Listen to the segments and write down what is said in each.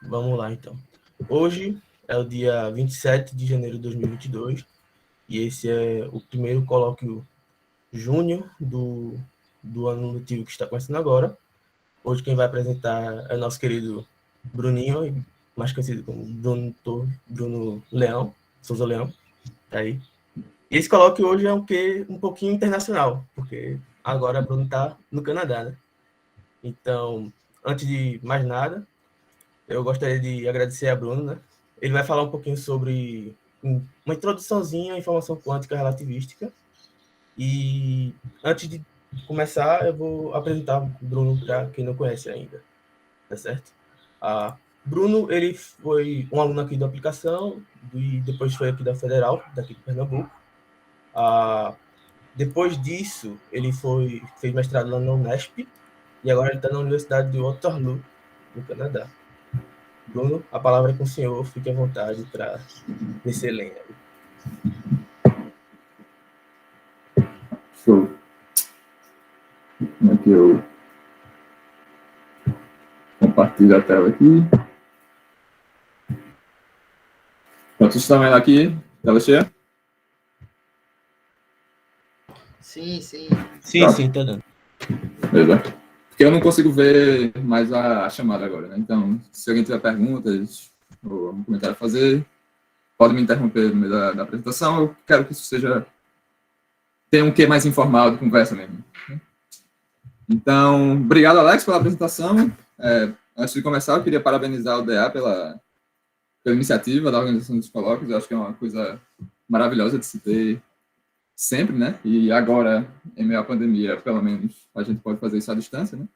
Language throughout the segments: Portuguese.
Vamos lá, então. Hoje é o dia 27 de janeiro de 2022 e esse é o primeiro colóquio júnior do ano letivo que está começando agora. Hoje quem vai apresentar é o nosso querido Bruninho, mais conhecido como Bruno Leão, Souza Leão, tá aí. E esse colóquio hoje é um pouquinho internacional, porque agora Bruno está no Canadá, né? Então, antes de mais nada, eu gostaria de agradecer a Bruno, né? Ele vai falar um pouquinho sobre uma introduçãozinha à informação quântica relativística. E antes de começar, eu vou apresentar o Bruno para quem não conhece ainda, tá certo? Bruno, ele foi um aluno aqui da aplicação e depois foi aqui da Federal, daqui de Pernambuco. Depois disso, ele fez mestrado lá na Unesp e agora ele está na Universidade de Waterloo, no Canadá. Bruno, a palavra é com o senhor, fique à vontade para descer lenha. Show. Como é que eu compartilho a tela aqui? Vocês estão vendo aqui? Tela cheia? Sim, sim. Sim, tá dando. Beleza. Porque eu não consigo ver mais a chamada agora, né? Então, se alguém tiver perguntas ou algum comentário a fazer, pode me interromper no meio da apresentação. Eu quero que isso tenha um quê mais informal de conversa mesmo. Então, obrigado, Alex, pela apresentação. Antes de começar, eu queria parabenizar o DA pela iniciativa da organização dos colóquios. Eu acho que é uma coisa maravilhosa de se ter sempre, né? E agora, em meio à pandemia, pelo menos, a gente pode fazer isso à distância, né?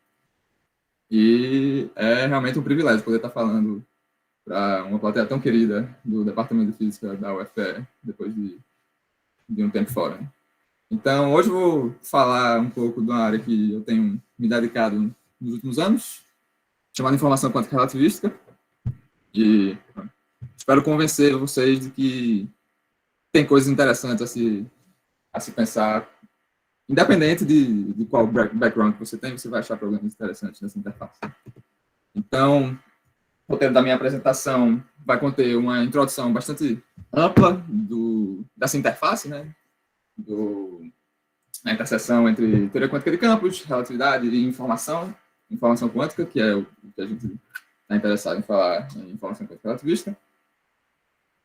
E é realmente um privilégio poder estar falando para uma plateia tão querida do Departamento de Física da UFPE, depois de um tempo fora, né? Então, hoje eu vou falar um pouco de uma área que eu tenho me dedicado nos últimos anos, chamada Informação Quântica Relativística, e espero convencer vocês de que tem coisas interessantes a se pensar, independente de qual background que você tem, você vai achar problemas interessantes nessa interface. Então, o roteiro da minha apresentação vai conter uma introdução bastante ampla dessa interface, né? A interseção entre teoria quântica de campos, relatividade e informação quântica, que é o que a gente está interessado em falar em informação quântica relativista.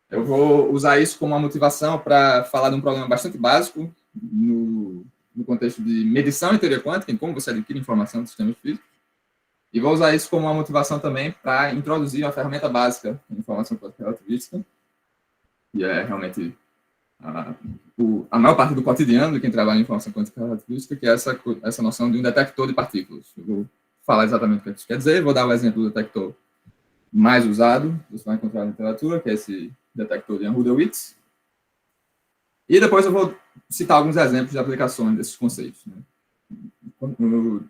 Eu vou usar isso como uma motivação para falar de um problema bastante básico no contexto de medição em teoria quântica, em como você adquire informação de sistemas físicos. E vou usar isso como uma motivação também para introduzir uma ferramenta básica em informação quântica relativista, que é realmente a maior parte do cotidiano de quem trabalha em informação quântica relativista, que é essa noção de um detector de partículas. Eu vou falar exatamente o que isso quer dizer, vou dar o exemplo do detector mais usado, que você vai encontrar na literatura, que é esse detector de Yann-Rudowitz. E depois eu vou citar alguns exemplos de aplicações desses conceitos, né?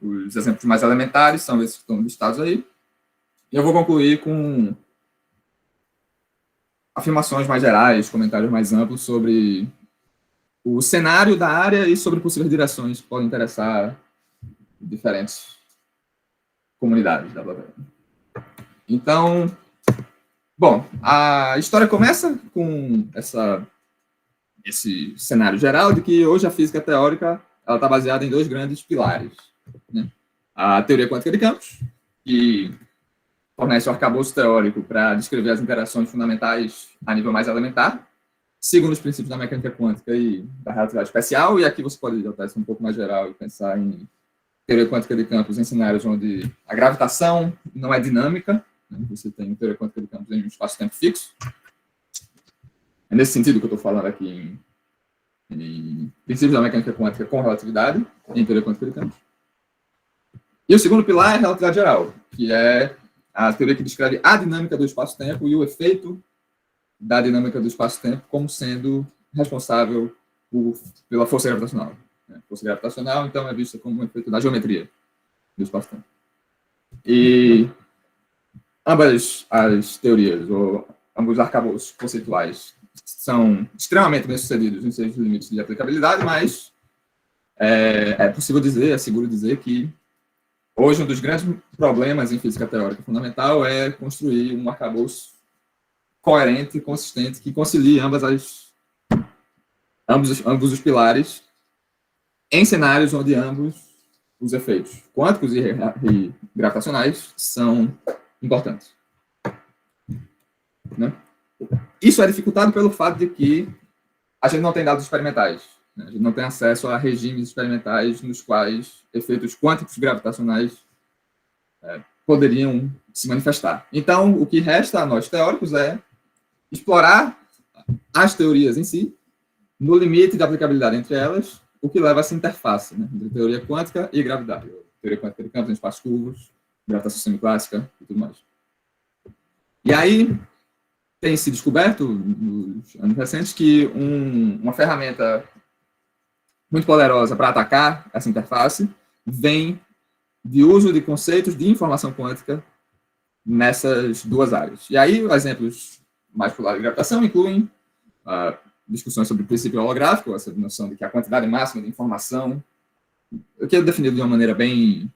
Os exemplos mais elementares são esses que estão listados aí. E eu vou concluir com afirmações mais gerais, comentários mais amplos sobre o cenário da área e sobre possíveis direções que podem interessar diferentes comunidades da plateia. Então, bom, a história começa com esse cenário geral de que hoje a física teórica ela está baseada em dois grandes pilares, né? A teoria quântica de campos, que fornece o arcabouço teórico para descrever as interações fundamentais a nível mais elementar, segundo os princípios da mecânica quântica e da relatividade especial, e aqui você pode adotar isso um pouco mais geral e pensar em teoria quântica de campos em cenários onde a gravitação não é dinâmica, né? Você tem teoria quântica de campos em um espaço-tempo fixo. É nesse sentido que eu estou falando aqui em princípios da mecânica quântica com relatividade, em teoria quântica de campos. E o segundo pilar é a relatividade geral, que é a teoria que descreve a dinâmica do espaço-tempo e o efeito da dinâmica do espaço-tempo como sendo responsável pela força gravitacional. A força gravitacional, então, é vista como um efeito da geometria do espaço-tempo. E ambas as teorias, ou ambos os arcabouços conceituais, são extremamente bem-sucedidos em seus limites de aplicabilidade, mas é possível dizer, é seguro dizer que Hoje, um dos grandes problemas em física teórica fundamental é construir um arcabouço coerente e consistente que concilie ambos os pilares em cenários onde ambos os efeitos quânticos e gravitacionais são importantes. Né? Isso é dificultado pelo fato de que a gente não tem dados experimentais. Né? A gente não tem acesso a regimes experimentais nos quais efeitos quânticos gravitacionais poderiam se manifestar. Então, o que resta a nós teóricos é explorar as teorias em si, no limite de aplicabilidade entre elas, o que leva a essa interface, né, entre teoria quântica e gravidade. Teoria quântica de campos em espaços curvos, gravitação semiclássica e tudo mais. E aí, tem se descoberto, nos anos recentes, que uma ferramenta muito poderosa para atacar essa interface vem de uso de conceitos de informação quântica nessas duas áreas. E aí, os exemplos mais para o lado de gravitação incluem discussões sobre o princípio holográfico, essa noção de que a quantidade máxima de informação, o que é definido de uma maneira bem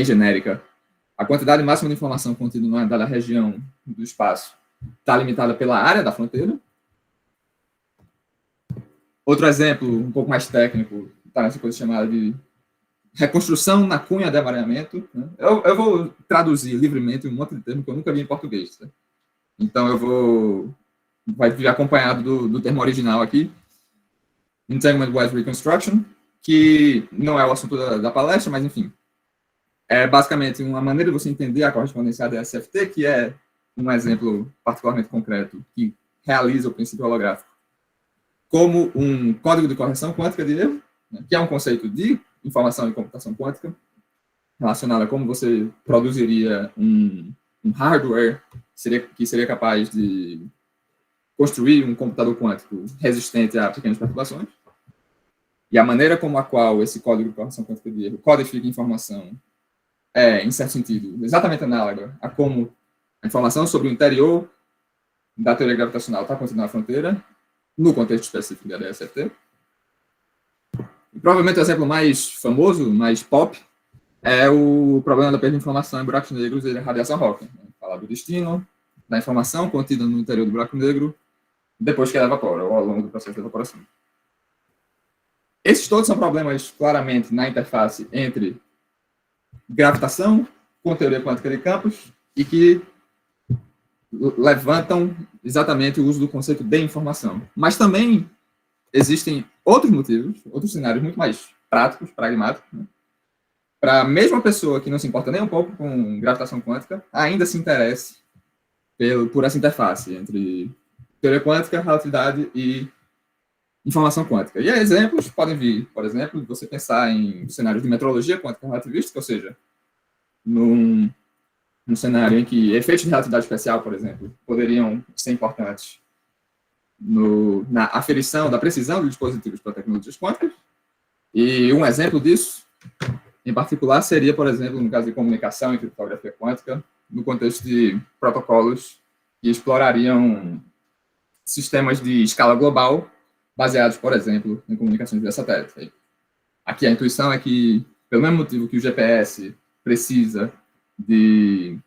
genérica, a quantidade máxima de informação contida numa dada região do espaço está limitada pela área da fronteira. Outro exemplo, um pouco mais técnico, está nessa coisa chamada de reconstrução na cunha de amareamento. Né? Eu vou traduzir livremente um monte de termo que eu nunca vi em português. Tá? Então, vai vir acompanhado do termo original aqui, Entanglement-Wise Reconstruction, que não é o assunto da palestra, mas, enfim, é basicamente uma maneira de você entender a correspondência ADS-CFT, que é um exemplo particularmente concreto que realiza o princípio holográfico como um código de correção quântica de erro, né, que é um conceito de informação e computação quântica, relacionado a como você produziria um hardware que seria capaz de construir um computador quântico resistente a pequenas perturbações. E a maneira como a qual esse código de correção quântica de erro codifica informação é, em certo sentido, exatamente análoga a como a informação sobre o interior da teoria gravitacional está contida na fronteira, no contexto específico da ADS-CFT. E provavelmente o exemplo mais famoso, mais pop, é o problema da perda de informação em buracos negros e radiação Hawking. Né? Falar do destino da informação contida no interior do buraco negro depois que ela evapora, ou ao longo do processo de evaporação. Esses todos são problemas claramente na interface entre gravitação com teoria quântica de campos e que levantam exatamente o uso do conceito de informação. Mas também existem outros motivos, outros cenários muito mais práticos, pragmáticos, né? Para a mesma pessoa que não se importa nem um pouco com gravitação quântica, ainda se interesse por essa interface entre teoria quântica, relatividade e informação quântica. E exemplos podem vir, por exemplo, você pensar em cenários de metrologia quântica relativística, ou seja, num cenário em que efeitos de relatividade especial, por exemplo, poderiam ser importantes na aferição da precisão de dispositivos para tecnologias quânticas. E um exemplo disso, em particular, seria, por exemplo, no caso de comunicação e criptografia quântica, no contexto de protocolos que explorariam sistemas de escala global, baseados, por exemplo, em comunicações via satélite. Aqui a intuição é que, pelo mesmo motivo que o GPS precisa de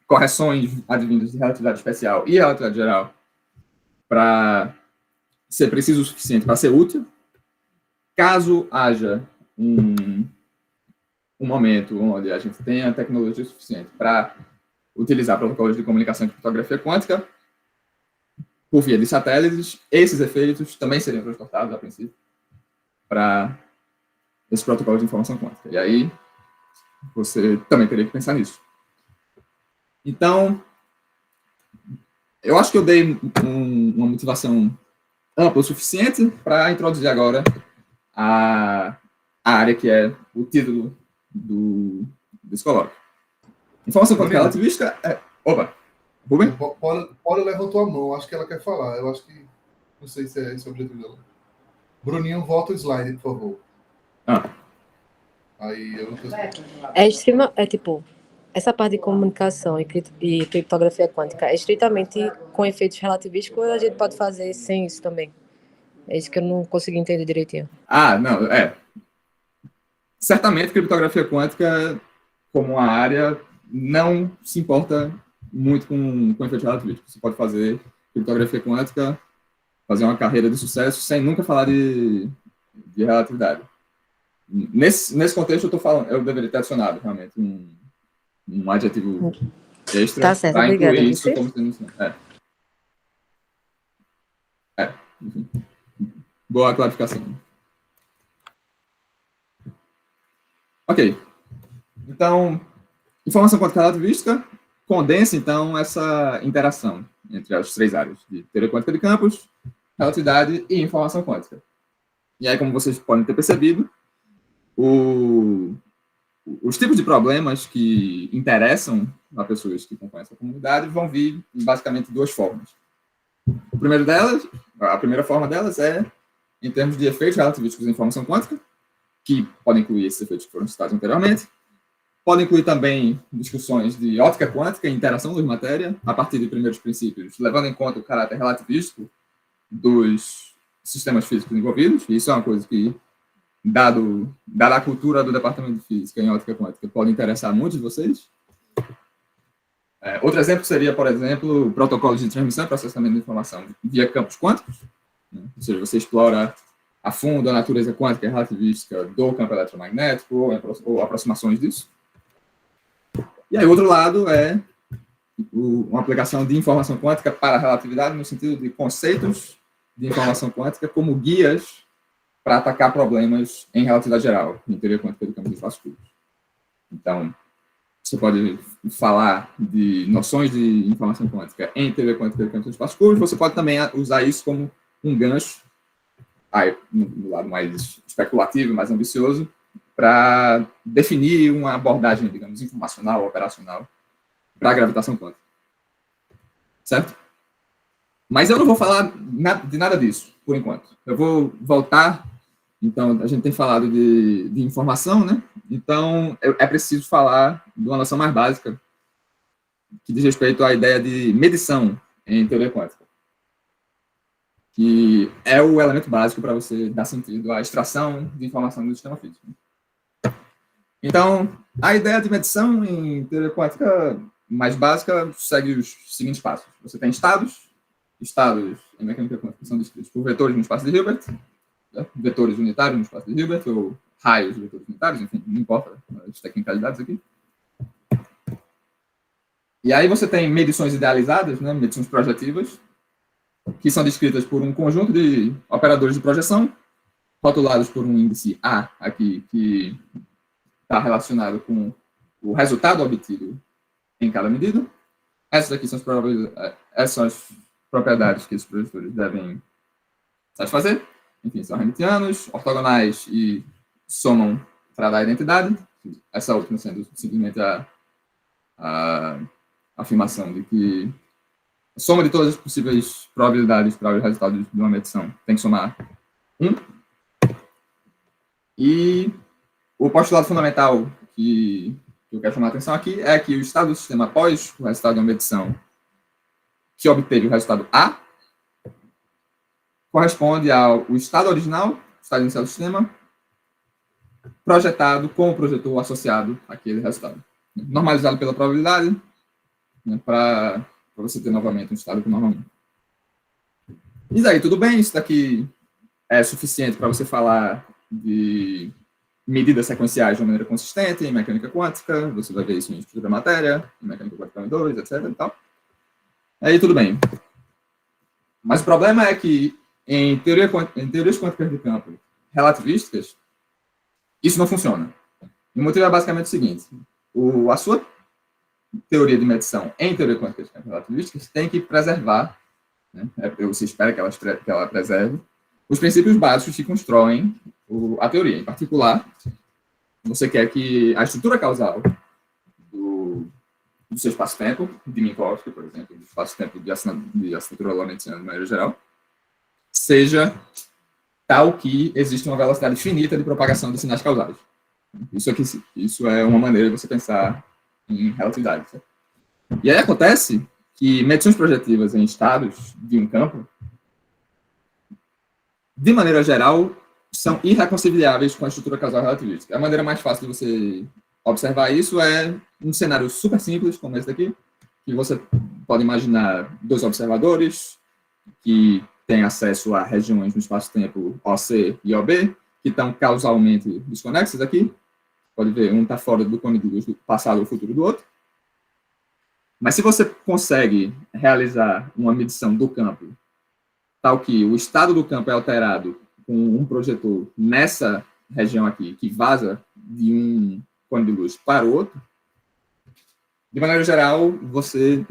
correções advindas de relatividade especial e relatividade geral para ser preciso o suficiente para ser útil, caso haja um momento onde a gente tenha tecnologia suficiente para utilizar protocolos de comunicação de criptografia quântica, por via de satélites, esses efeitos também seriam transportados, a princípio, para esses protocolos de informação quântica. E aí, você também teria que pensar nisso. Então, eu acho que eu dei uma motivação ampla o suficiente para introduzir agora a área que é o título desse colóquio. Informação quântica relativística é... Opa! Rubem? Paula levantou a mão, acho que ela quer falar. Eu acho que... Não sei se é esse o objetivo dela. Bruninho, volta o slide, por favor. Aí eu não tô... tipo, essa parte de comunicação e criptografia quântica é estritamente com efeitos relativísticos ou a gente pode fazer sem isso também? É isso que eu não consegui entender direitinho. Não, certamente criptografia quântica como uma área, não se importa muito com efeitos relativísticos. Você pode fazer criptografia quântica, fazer uma carreira de sucesso sem nunca falar de relatividade. Nesse contexto, eu deveria ter adicionado realmente um adjetivo extra Tá certo, para obrigada, incluir isso você. como definição. Enfim. Boa clarificação. Ok. Então, informação quântica relativística condensa, então, essa interação entre as três áreas de teoria quântica de campos, relatividade e informação quântica. E aí, como vocês podem ter percebido, os tipos de problemas que interessam a pessoas que compõem essa comunidade vão vir em basicamente duas formas. A primeira forma delas é em termos de efeitos relativísticos em informação quântica, que podem incluir esses efeitos que foram citados anteriormente. Podem incluir também discussões de ótica quântica e interação luz matéria, a partir de primeiros princípios, levando em conta o caráter relativístico dos sistemas físicos envolvidos. E isso é uma coisa que, dada a cultura do departamento de física em ótica quântica, pode interessar muitos de vocês. Outro exemplo seria, por exemplo, protocolos de transmissão e processamento de informação via campos quânticos, né? Ou seja, você explora a fundo a natureza quântica e relativística do campo eletromagnético ou aproximações disso. E aí, o outro lado é uma aplicação de informação quântica para a relatividade, no sentido de conceitos de informação quântica como guias para atacar problemas em relatividade geral, em teoria quântica do campo de espaços curtos. Então, você pode falar de noções de informação quântica em teoria quântica do campo de espaços curtos, você pode também usar isso como um gancho, no lado mais especulativo, mais ambicioso, para definir uma abordagem, digamos, informacional, operacional, para a gravitação quântica. Certo? Mas eu não vou falar de nada disso, por enquanto. Eu vou voltar. Então, a gente tem falado de informação, né? Então, é preciso falar de uma noção mais básica, que diz respeito à ideia de medição em teoria quântica, que é o elemento básico para você dar sentido à extração de informação do sistema físico. Então, a ideia de medição em teoria quântica mais básica segue os seguintes passos. Você tem estados em mecânica quântica são descritos por vetores no espaço de Hilbert, né? Vetores unitários no espaço de Hilbert, ou raios de vetores unitários, enfim, não importa as tecnicalidades aqui. E aí você tem medições idealizadas, né? Medições projetivas, que são descritas por um conjunto de operadores de projeção, rotulados por um índice A aqui, que está relacionado com o resultado obtido em cada medida. Essas aqui são as propriedades que esses projetores devem satisfazer. Enfim, são hamiltonianos, ortogonais e somam para dar identidade. Essa última sendo simplesmente a afirmação de que a soma de todas as possíveis probabilidades para os resultados de uma medição tem que somar 1. E o postulado fundamental que eu quero chamar a atenção aqui é que o estado do sistema após o resultado de uma medição que obteve o resultado A corresponde ao estado original, estado inicial do sistema, projetado com o projetor associado àquele resultado. Normalizado pela probabilidade, né, para você ter novamente um estado com norma 1. E daí, tudo bem, isso daqui é suficiente para você falar de medidas sequenciais de uma maneira consistente em mecânica quântica, você vai ver isso em estrutura da matéria, em mecânica quântica 2, etc. E tal. Aí tudo bem. Mas o problema é que em teorias quânticas de campo relativísticas, isso não funciona. E o motivo é basicamente o seguinte: a sua teoria de medição em teoria quântica de campo relativísticas tem que preservar, né, você espera que ela preserve, os princípios básicos que constroem a teoria. Em particular, você quer que a estrutura causal do seu espaço-tempo, de Minkowski, por exemplo, do espaço-tempo de assinatura lorentziana de maneira geral, seja tal que existe uma velocidade finita de propagação de sinais causais. Isso é uma maneira de você pensar em relatividade. Certo? E aí acontece que medições projetivas em estados de um campo, de maneira geral, são irreconciliáveis com a estrutura causal relativística. É a maneira mais fácil de você observar isso é um cenário super simples, como esse daqui, que você pode imaginar 2 observadores que têm acesso a regiões no espaço-tempo OC e OB, que estão causalmente desconexas aqui. Pode ver, um está fora do cone de luz do passado ou futuro do outro. Mas se você consegue realizar uma medição do campo, tal que o estado do campo é alterado com um projetor nessa região aqui, que vaza de um cone de luz para o outro, de maneira geral, você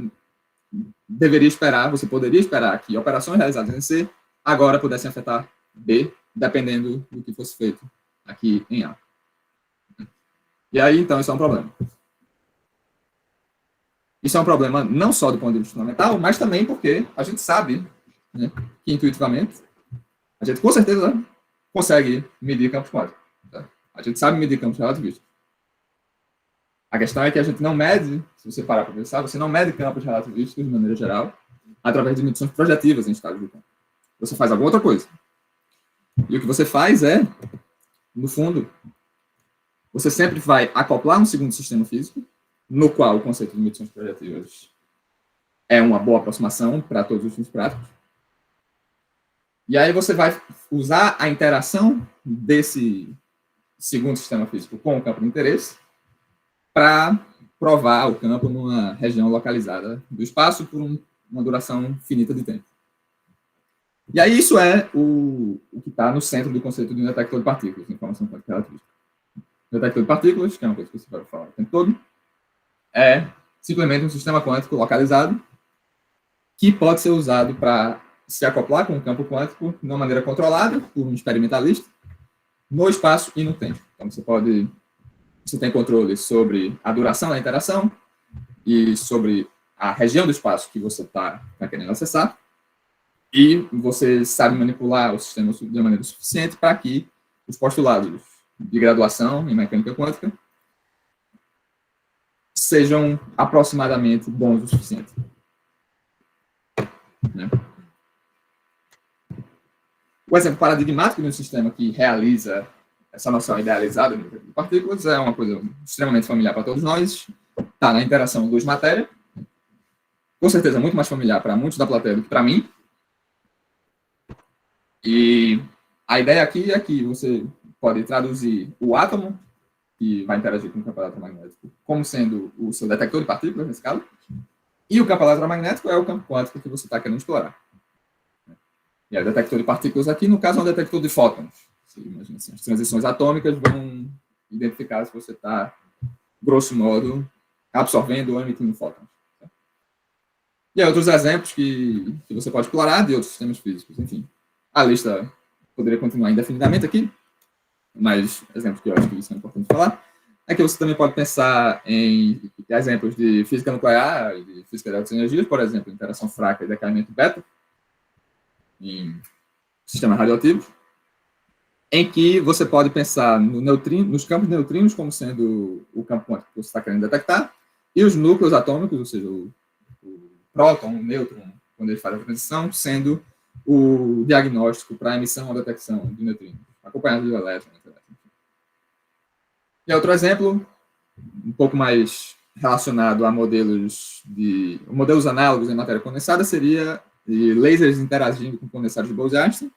deveria esperar, você poderia esperar que operações realizadas em C agora pudessem afetar B, dependendo do que fosse feito aqui em A. E aí, então, isso é um problema. Isso é um problema não só do ponto de vista fundamental, mas também porque a gente sabe, né, que intuitivamente, a gente com certeza consegue medir campos quânticos. Tá? A gente sabe medir campos relativistas. A questão é que a gente não mede, se você parar para pensar, você não mede campos relativistas de maneira geral, através de medições projetivas em estágio do campo. Você faz alguma outra coisa. E o que você faz é, no fundo, você sempre vai acoplar um segundo sistema físico, no qual o conceito de medições projetivas é uma boa aproximação para todos os fins práticos. E aí você vai usar a interação desse segundo sistema físico com o campo de interesse para provar o campo numa região localizada do espaço por uma duração finita de tempo. E aí isso é o que está no centro do conceito de um detector de partículas, informação quântica relativista. O detector de partículas, que é uma coisa que você vai falar o tempo todo, é simplesmente um sistema quântico localizado que pode ser usado para se acoplar com o campo quântico de uma maneira controlada por um experimentalista no espaço e no tempo. Então, você tem controle sobre a duração da interação e sobre a região do espaço que você está querendo acessar, e você sabe manipular o sistema de maneira suficiente para que os postulados de graduação em mecânica quântica sejam aproximadamente bons o suficiente. Né? O exemplo paradigmático de um sistema que realiza essa noção idealizada de partículas é uma coisa extremamente familiar para todos nós. Está na interação luz-matéria. Com certeza muito mais familiar para muitos da plateia do que para mim. E a ideia aqui é que você pode traduzir o átomo, que vai interagir com o campo eletromagnético, como sendo o seu detector de partículas, nesse caso, e o campo eletromagnético é o campo quântico que você está querendo explorar. E o detector de partículas aqui, no caso, é um detector de fótons. Você imagina assim, as transições atômicas vão identificar se você está, grosso modo, absorvendo ou emitindo fótons. E há outros exemplos que você pode explorar de outros sistemas físicos. Enfim, a lista poderia continuar indefinidamente aqui, mas exemplos que eu acho que isso é importante falar, é que você também pode pensar em exemplos de física nuclear e de física de altas energias, por exemplo, interação fraca e decaimento beta, em sistemas radioativos, em que você pode pensar nos campos de neutrinos como sendo o campo quântico que você está querendo detectar, e os núcleos atômicos, ou seja, o próton, o nêutron, quando ele faz a transição, sendo o diagnóstico para a emissão ou detecção de neutrinos, acompanhado de elétrons. E outro exemplo, um pouco mais relacionado a modelos análogos em matéria condensada, seria de lasers interagindo com condensados de Bose-Einstein,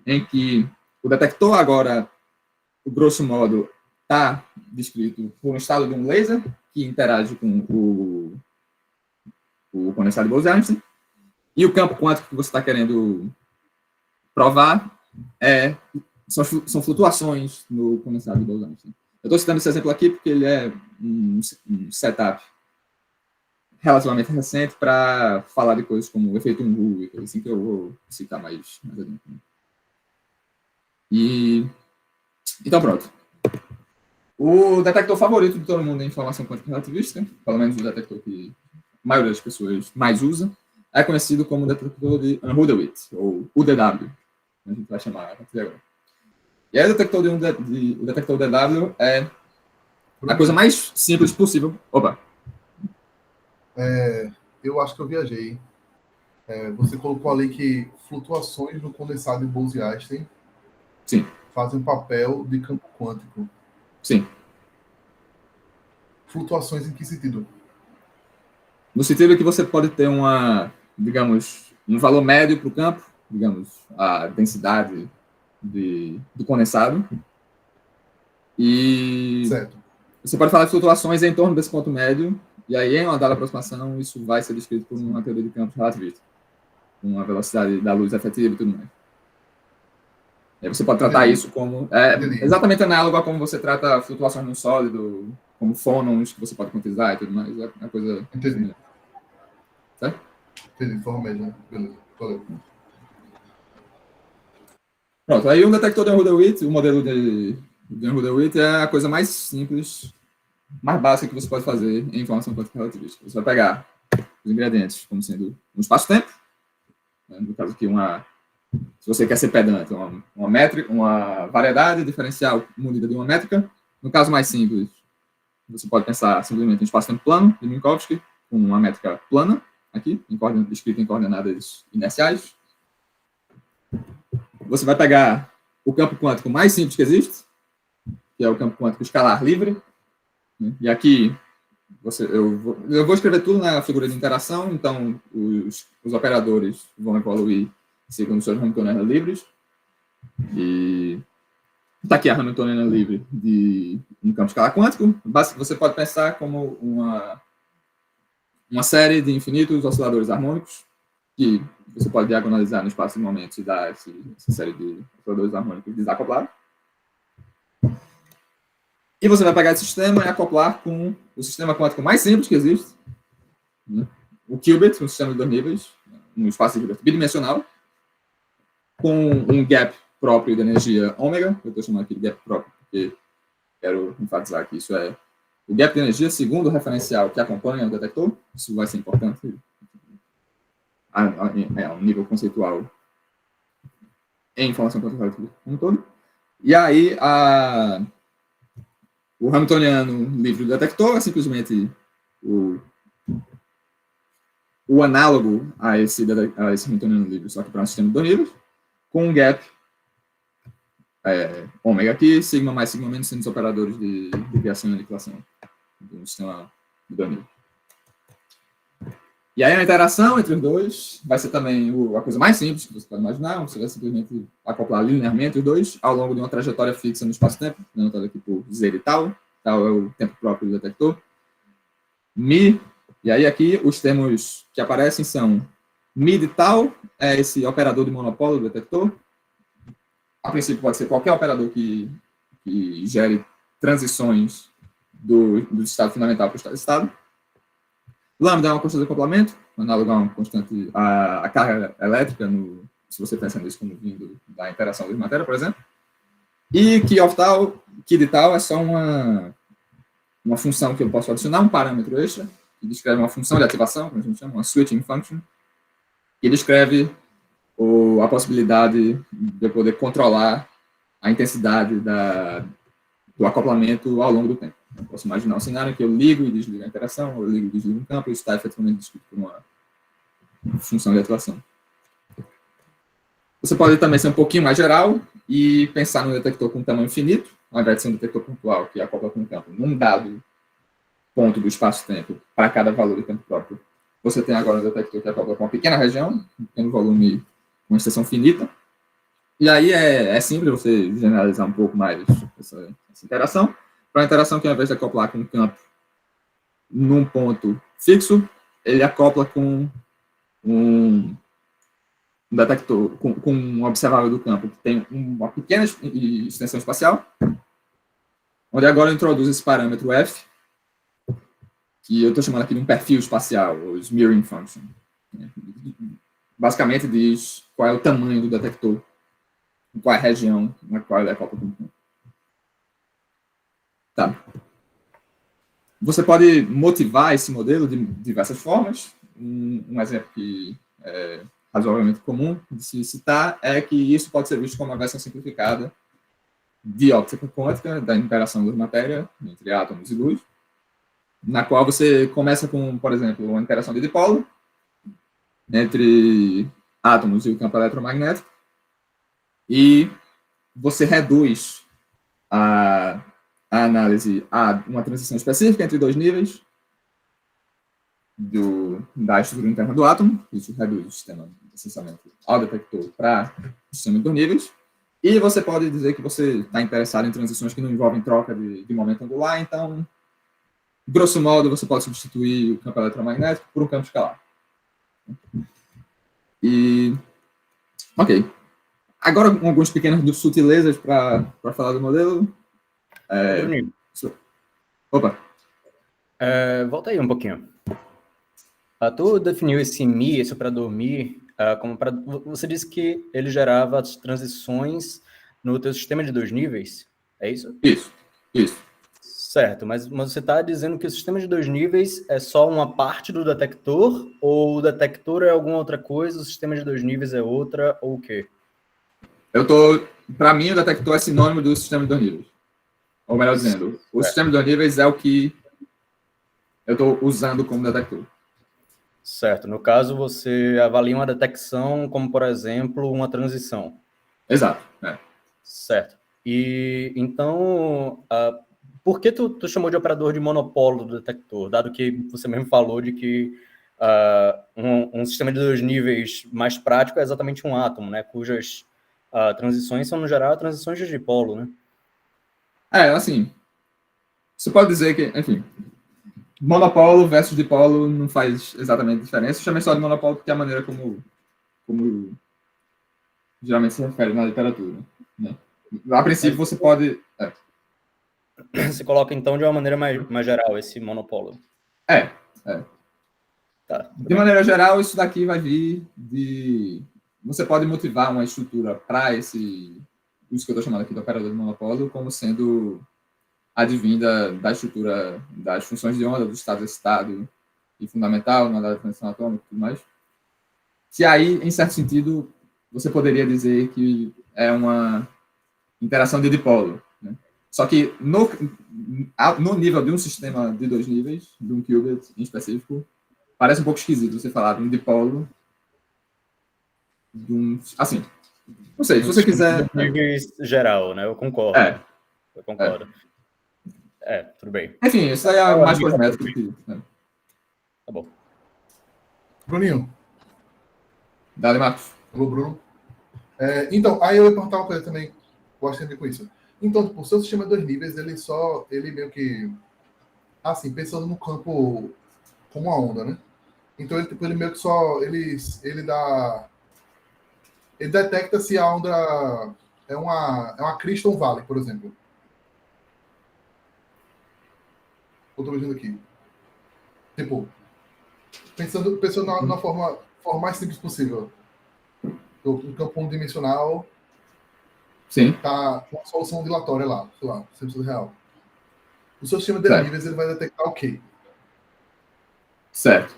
em que o detector agora, grosso modo, está descrito por um estado de um laser que interage com o condensado de Bose-Einstein, e o campo quântico que você está querendo provar são flutuações no condensado de Bose-Einstein. Eu estou citando esse exemplo aqui porque ele é um setup relativamente recente para falar de coisas como o efeito Unruh e coisas assim que eu vou citar mais adiante. Então, pronto. O detector favorito de todo mundo em informação quântica relativista, pelo menos o detector que a maioria das pessoas mais usa, é conhecido como o detector de Unruh-Dewitt, ou UDW, a gente vai chamar a partir de agora. E aí o detector DW é a coisa mais simples possível. Opa! Eu acho que eu viajei. Você colocou ali que flutuações no condensado de Bose-Einstein Sim. fazem papel de campo quântico. Sim. Flutuações em que sentido? No sentido que você pode ter digamos, um valor médio para o campo, digamos, a densidade do condensado, e Certo. você pode falar de flutuações em torno desse ponto médio, e aí, em uma dada aproximação, isso vai ser descrito por uma teoria de campos relativista, com a velocidade da luz efetiva e tudo mais. E aí você pode tratar Entendi. isso como... Entendi. exatamente análogo a como você trata flutuações num sólido, como fônons que você pode quantizar e tudo mais. É uma coisa... Entendi. Certo? Entendi. Forma média. Beleza. Valeu. Pronto, aí um detector de Ehud-Witt, o modelo de Ehud-Witt é a coisa mais simples, mais básica que você pode fazer em informação quântica relativista. Você vai pegar os ingredientes como sendo um espaço-tempo, né, no caso aqui se você quer ser pedante, uma métrica, uma variedade diferencial munida de uma métrica. No caso mais simples, você pode pensar simplesmente em espaço-tempo plano de Minkowski, com uma métrica plana, aqui, escrita em coordenadas inerciais. Você vai pegar o campo quântico mais simples que existe, que é o campo quântico escalar livre. E aqui, eu vou escrever tudo na figura de interação, então os operadores vão evoluir segundo seus Hamiltonianos livres. E está aqui a Hamiltoniana livre de um campo escalar quântico. Você pode pensar como uma série de infinitos osciladores harmônicos, que você pode diagonalizar no espaço de momentos e dar essa série de osciladores harmônicos desacoplados. E você vai pegar esse sistema e acoplar com o sistema quântico mais simples que existe, né? O qubit, um sistema de 2 níveis, um espaço bidimensional, com um gap próprio de energia ômega. Eu estou chamando aqui de gap próprio porque quero enfatizar que isso é o gap de energia segundo o referencial que acompanha o detector. Isso vai ser importante a um nível conceitual em informação quântica relativista como um todo. E aí, o Hamiltoniano livre do detector é simplesmente o análogo a esse Hamiltoniano livre, só que para um sistema de 2 níveis, com um gap ômega aqui, sigma mais sigma menos sendo os operadores de criação e aniquilação do sistema de 2 níveis. E aí a interação entre os dois vai ser também a coisa mais simples que você pode imaginar. Você vai simplesmente acoplar linearmente os dois ao longo de uma trajetória fixa no espaço-tempo, denotado aqui por Z e tal. Tal é o tempo próprio do detector. Mi, e aí aqui os termos que aparecem são mi de tal, é esse operador de monopólio do detector. A princípio pode ser qualquer operador que gere transições do estado fundamental para o estado de estado. Lambda é uma constante de acoplamento, análoga a uma constante, a carga elétrica, se você pensa nisso como vindo da interação de matéria, por exemplo. E Key de tal é só uma função que eu posso adicionar, um parâmetro extra, que descreve uma função de ativação, como a gente chama, uma switching function, que descreve a possibilidade de eu poder controlar a intensidade do acoplamento ao longo do tempo. Eu posso imaginar um cenário que eu ligo e desligo a interação, ou eu ligo e desligo um campo, e isso está efetivamente descrito por uma função de ativação. Você pode também ser um pouquinho mais geral e pensar num detector com tamanho finito, ao invés de ser um detector pontual que acopla com o campo num dado ponto do espaço-tempo para cada valor de tempo próprio. Você tem agora um detector que acopla com uma pequena região, um pequeno volume, uma extensão finita. E aí é simples você generalizar um pouco mais essa interação. Para a interação que, ao invés de acoplar com um campo num ponto fixo, ele acopla com um detector, com um observável do campo que tem uma pequena extensão espacial, onde agora eu introduzo esse parâmetro f, que eu estou chamando aqui de um perfil espacial, ou smearing function. Basicamente diz qual é o tamanho do detector, qual é a região na qual ele acopla com o campo. Tá. Você pode motivar esse modelo de diversas formas. Um exemplo que é razoavelmente comum de se citar é que isso pode ser visto como uma versão simplificada de óptica quântica da interação da matéria entre átomos e luz, na qual você começa com, por exemplo, uma interação de dipolo entre átomos e o campo eletromagnético, e você reduz a análise a uma transição específica entre dois níveis da estrutura interna do átomo, isso reduz o sistema, essencialmente, ao detector para o sistema de dois níveis, e você pode dizer que você está interessado em transições que não envolvem troca de momento angular, então, grosso modo, você pode substituir o campo eletromagnético por um campo escalar. Ok. Agora, algumas pequenas sutilezas para falar do modelo. Bruninho, Opa. volta aí um pouquinho. Tu definiu esse Mi, esse operador Mi, como você disse que ele gerava as transições no teu sistema de dois níveis, é isso? Isso. Certo, mas você está dizendo que o sistema de dois níveis é só uma parte do detector, ou o detector é alguma outra coisa, o sistema de dois níveis é outra, ou o quê? Para mim, o detector é sinônimo do sistema de dois níveis. Ou melhor dizendo, o sistema de dois níveis é o que eu estou usando como detector. Certo. No caso, você avalia uma detecção como, por exemplo, uma transição. Exato. Certo. E, então, por que tu chamou de operador de monopólio do detector, dado que você mesmo falou de que um sistema de dois níveis mais prático é exatamente um átomo, né, cujas transições são, no geral, transições de dipolo, né? Assim, você pode dizer que, enfim, monopolo versus dipolo não faz exatamente diferença. Eu chamei só de monopolo porque é a maneira como geralmente se refere na literatura, né? A princípio, você pode... Você coloca, então, de uma maneira mais geral, esse monopólio. Tá, de maneira geral, isso daqui vai vir de... Você pode motivar uma estrutura para isso que eu estou chamando aqui de operador de monopólio como sendo advinda da estrutura das funções de onda, do estado excitado e fundamental, na da transição atômica e tudo mais. Que aí, em certo sentido, você poderia dizer que é uma interação de dipolo, né? Só que no nível de um sistema de dois níveis, de um qubit em específico, parece um pouco esquisito você falar de um dipolo, assim, não sei, se você quiser... Níveis geral, né? Eu concordo. Eu concordo. Tudo bem. Enfim, isso aí é mais cosmético que... Tá bom. Bruninho. Dale, Marcos. Alô, Bruno. Então, aí eu ia perguntar uma coisa também, eu acho que tem a ver com isso. Então, tipo, o seu sistema de dois níveis, ele meio que, assim, pensando no campo como uma onda, né? Então, ele meio que só, ele detecta se a onda é uma crista ou um vale, por exemplo. Eu tô vendo aqui. Tipo, pensando na forma mais simples possível. Um campo unidimensional. Sim. Tá uma solução dilatória lá, sei lá, 100% real. O seu sistema de níveis, ele vai detectar o quê? Certo.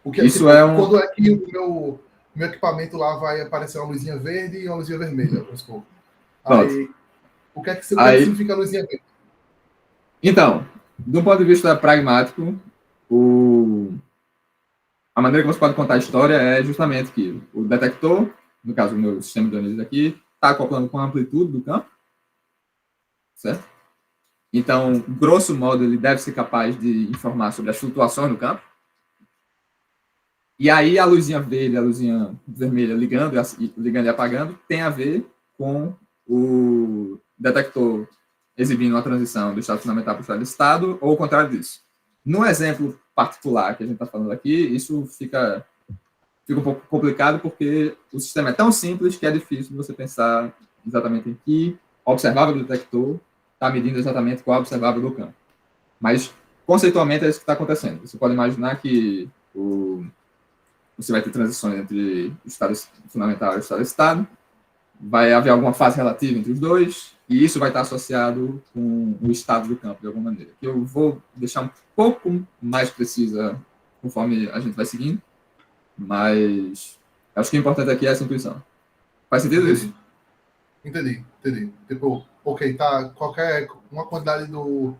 O que Isso quando é que o meu equipamento lá vai aparecer uma luzinha verde e uma luzinha vermelha, vamos supor. Aí, o que é que significa a luzinha verde? Então, do ponto de vista pragmático, a maneira que você pode contar a história é justamente que o detector, no caso do meu sistema de níveis aqui, está acoplando com a amplitude do campo, certo? Então, grosso modo, ele deve ser capaz de informar sobre as flutuações no campo. E aí, a luzinha verde, a luzinha vermelha ligando e apagando, tem a ver com o detector exibindo uma transição do estado fundamental para o estado de estado, ou o contrário disso. No exemplo particular que a gente está falando aqui, isso fica um pouco complicado, porque o sistema é tão simples que é difícil você pensar exatamente em que observável do detector está medindo exatamente qual observável do campo. Mas, conceitualmente, é isso que está acontecendo. Você pode imaginar que você vai ter transições entre o estado fundamental e o estado de estado, vai haver alguma fase relativa entre os dois, e isso vai estar associado com o estado do campo, de alguma maneira. Que eu vou deixar um pouco mais precisa conforme a gente vai seguindo, mas acho que o importante aqui é essa intuição. Faz sentido isso? Entendi. Tipo, ok, tá, uma quantidade o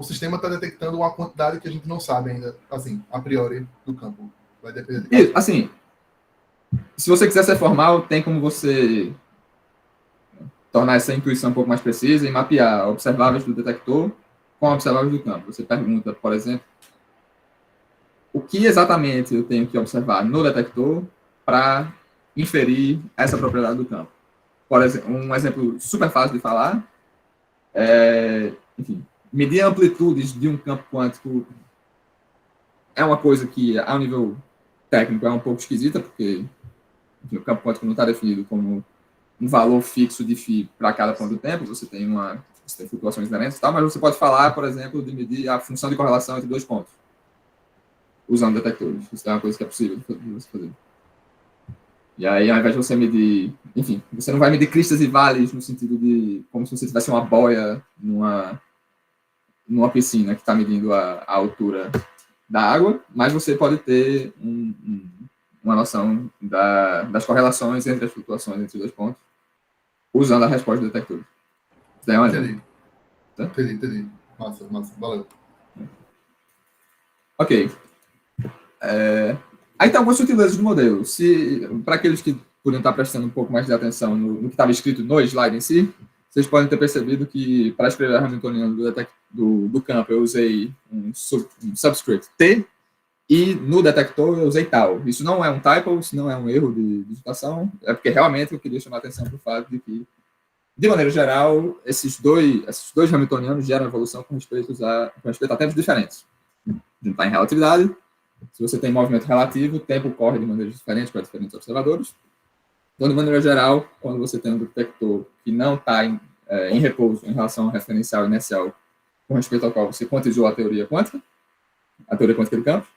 sistema está detectando uma quantidade que a gente não sabe ainda, assim, a priori, do campo. Vai depender de isso, assim, se você quiser ser formal, tem como você tornar essa intuição um pouco mais precisa e mapear observáveis do detector com observáveis do campo. Você pergunta, por exemplo, o que exatamente eu tenho que observar no detector para inferir essa propriedade do campo. Por exemplo, um exemplo super fácil de falar é, enfim, medir amplitudes de um campo quântico é uma coisa que, ao nível técnico, é um pouco esquisita, porque enfim, o campo quântico não está definido como um valor fixo de φ para cada ponto do tempo, você tem flutuações inerentes e tal, mas você pode falar, por exemplo, de medir a função de correlação entre dois pontos, usando detectores. Isso é uma coisa que é possível de você fazer. E aí, ao invés de você medir, enfim, você não vai medir cristas e vales no sentido de como se você tivesse uma boia numa piscina que está medindo a altura da água, mas você pode ter uma noção das correlações entre as flutuações entre os dois pontos, usando a resposta do detector. Isso é um exemplo. Entendi. Massa, valeu. Ok. Aí tem algumas sutilezas do modelo. Para aqueles que podiam estar prestando um pouco mais de atenção no que estava escrito no slide em si, vocês podem ter percebido que, para escrever a Hamiltoniana do campo, eu usei um subscript T, e no detector eu usei tal. Isso não é um typo, isso não é um erro de digitação, é porque realmente eu queria chamar a atenção para o fato de que, de maneira geral, esses dois Hamiltonianos geram evolução com respeito a tempos diferentes. A gente está em relatividade. Se você tem movimento relativo, o tempo corre de maneiras diferentes para diferentes observadores. Então, de maneira geral, quando você tem um detector que não está em repouso em relação ao referencial inercial com respeito ao qual você quantizou a teoria quântica de campos,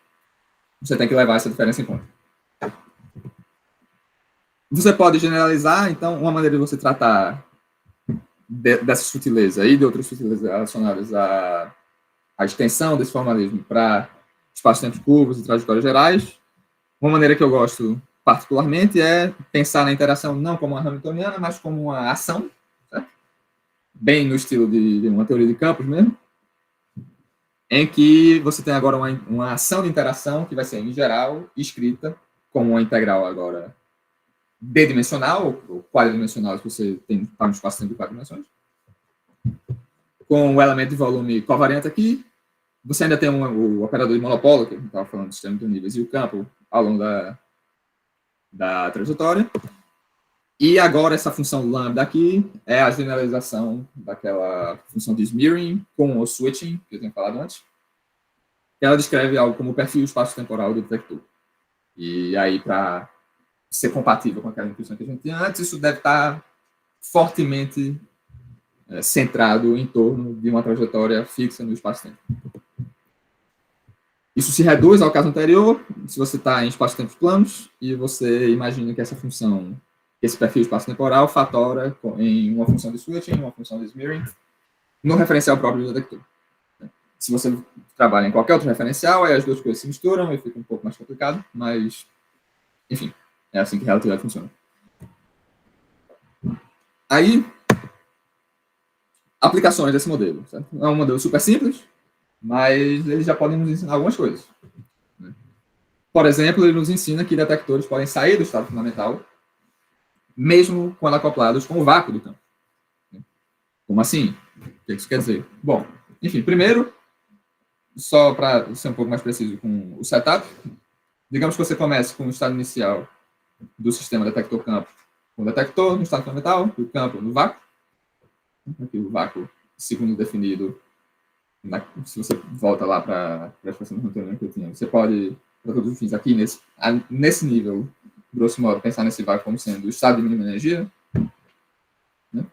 você tem que levar essa diferença em conta. Você pode generalizar, então, uma maneira de você tratar dessa sutileza e de outras sutilezas relacionadas à extensão desse formalismo para espaços-tempos curvos e trajetórias gerais. Uma maneira que eu gosto particularmente é pensar na interação não como uma hamiltoniana, mas como uma ação, certo? Bem no estilo de uma teoria de campos mesmo, em que você tem agora uma ação de interação que vai ser, em geral, escrita como uma integral agora d-dimensional, ou quadridimensional, se você está no espaço-tempo de 4 dimensões, com o elemento de volume covariante aqui. Você ainda tem o operador de monopolo, que a gente estava falando do sistema de níveis, e o campo ao longo da trajetória. E agora essa função lambda aqui é a generalização daquela função de smearing com o switching, que eu tinha falado antes. Ela descreve algo como o perfil espaço-temporal do detector. E aí, para ser compatível com aquela intuição que a gente tinha antes, isso deve estar fortemente centrado em torno de uma trajetória fixa no espaço-tempo. Isso se reduz ao caso anterior, se você está em espaço-tempos planos, e você imagina que essa função, esse perfil espaço-temporal, fatora em uma função de switching, uma função de smearing, no referencial próprio do detector. Se você trabalha em qualquer outro referencial, aí as duas coisas se misturam e fica um pouco mais complicado, mas, enfim, é assim que a relatividade funciona. Aí, aplicações desse modelo. Certo? É um modelo super simples, mas ele já pode nos ensinar algumas coisas. Por exemplo, ele nos ensina que detectores podem sair do estado fundamental, mesmo quando acoplados com o vácuo do campo. Como assim? O que isso quer dizer? Bom, enfim, primeiro, só para ser um pouco mais preciso com o setup, digamos que você comece com o estado inicial do sistema detector-campo, com o detector no estado fundamental, e o campo no vácuo. Aqui o vácuo, segundo definido, se você volta lá para a expressão do Hamiltoniano que eu tinha, você pode, para todos os fins aqui, nesse nível, grosso modo, pensar nesse vácuo como sendo o estado de mínima energia. Né?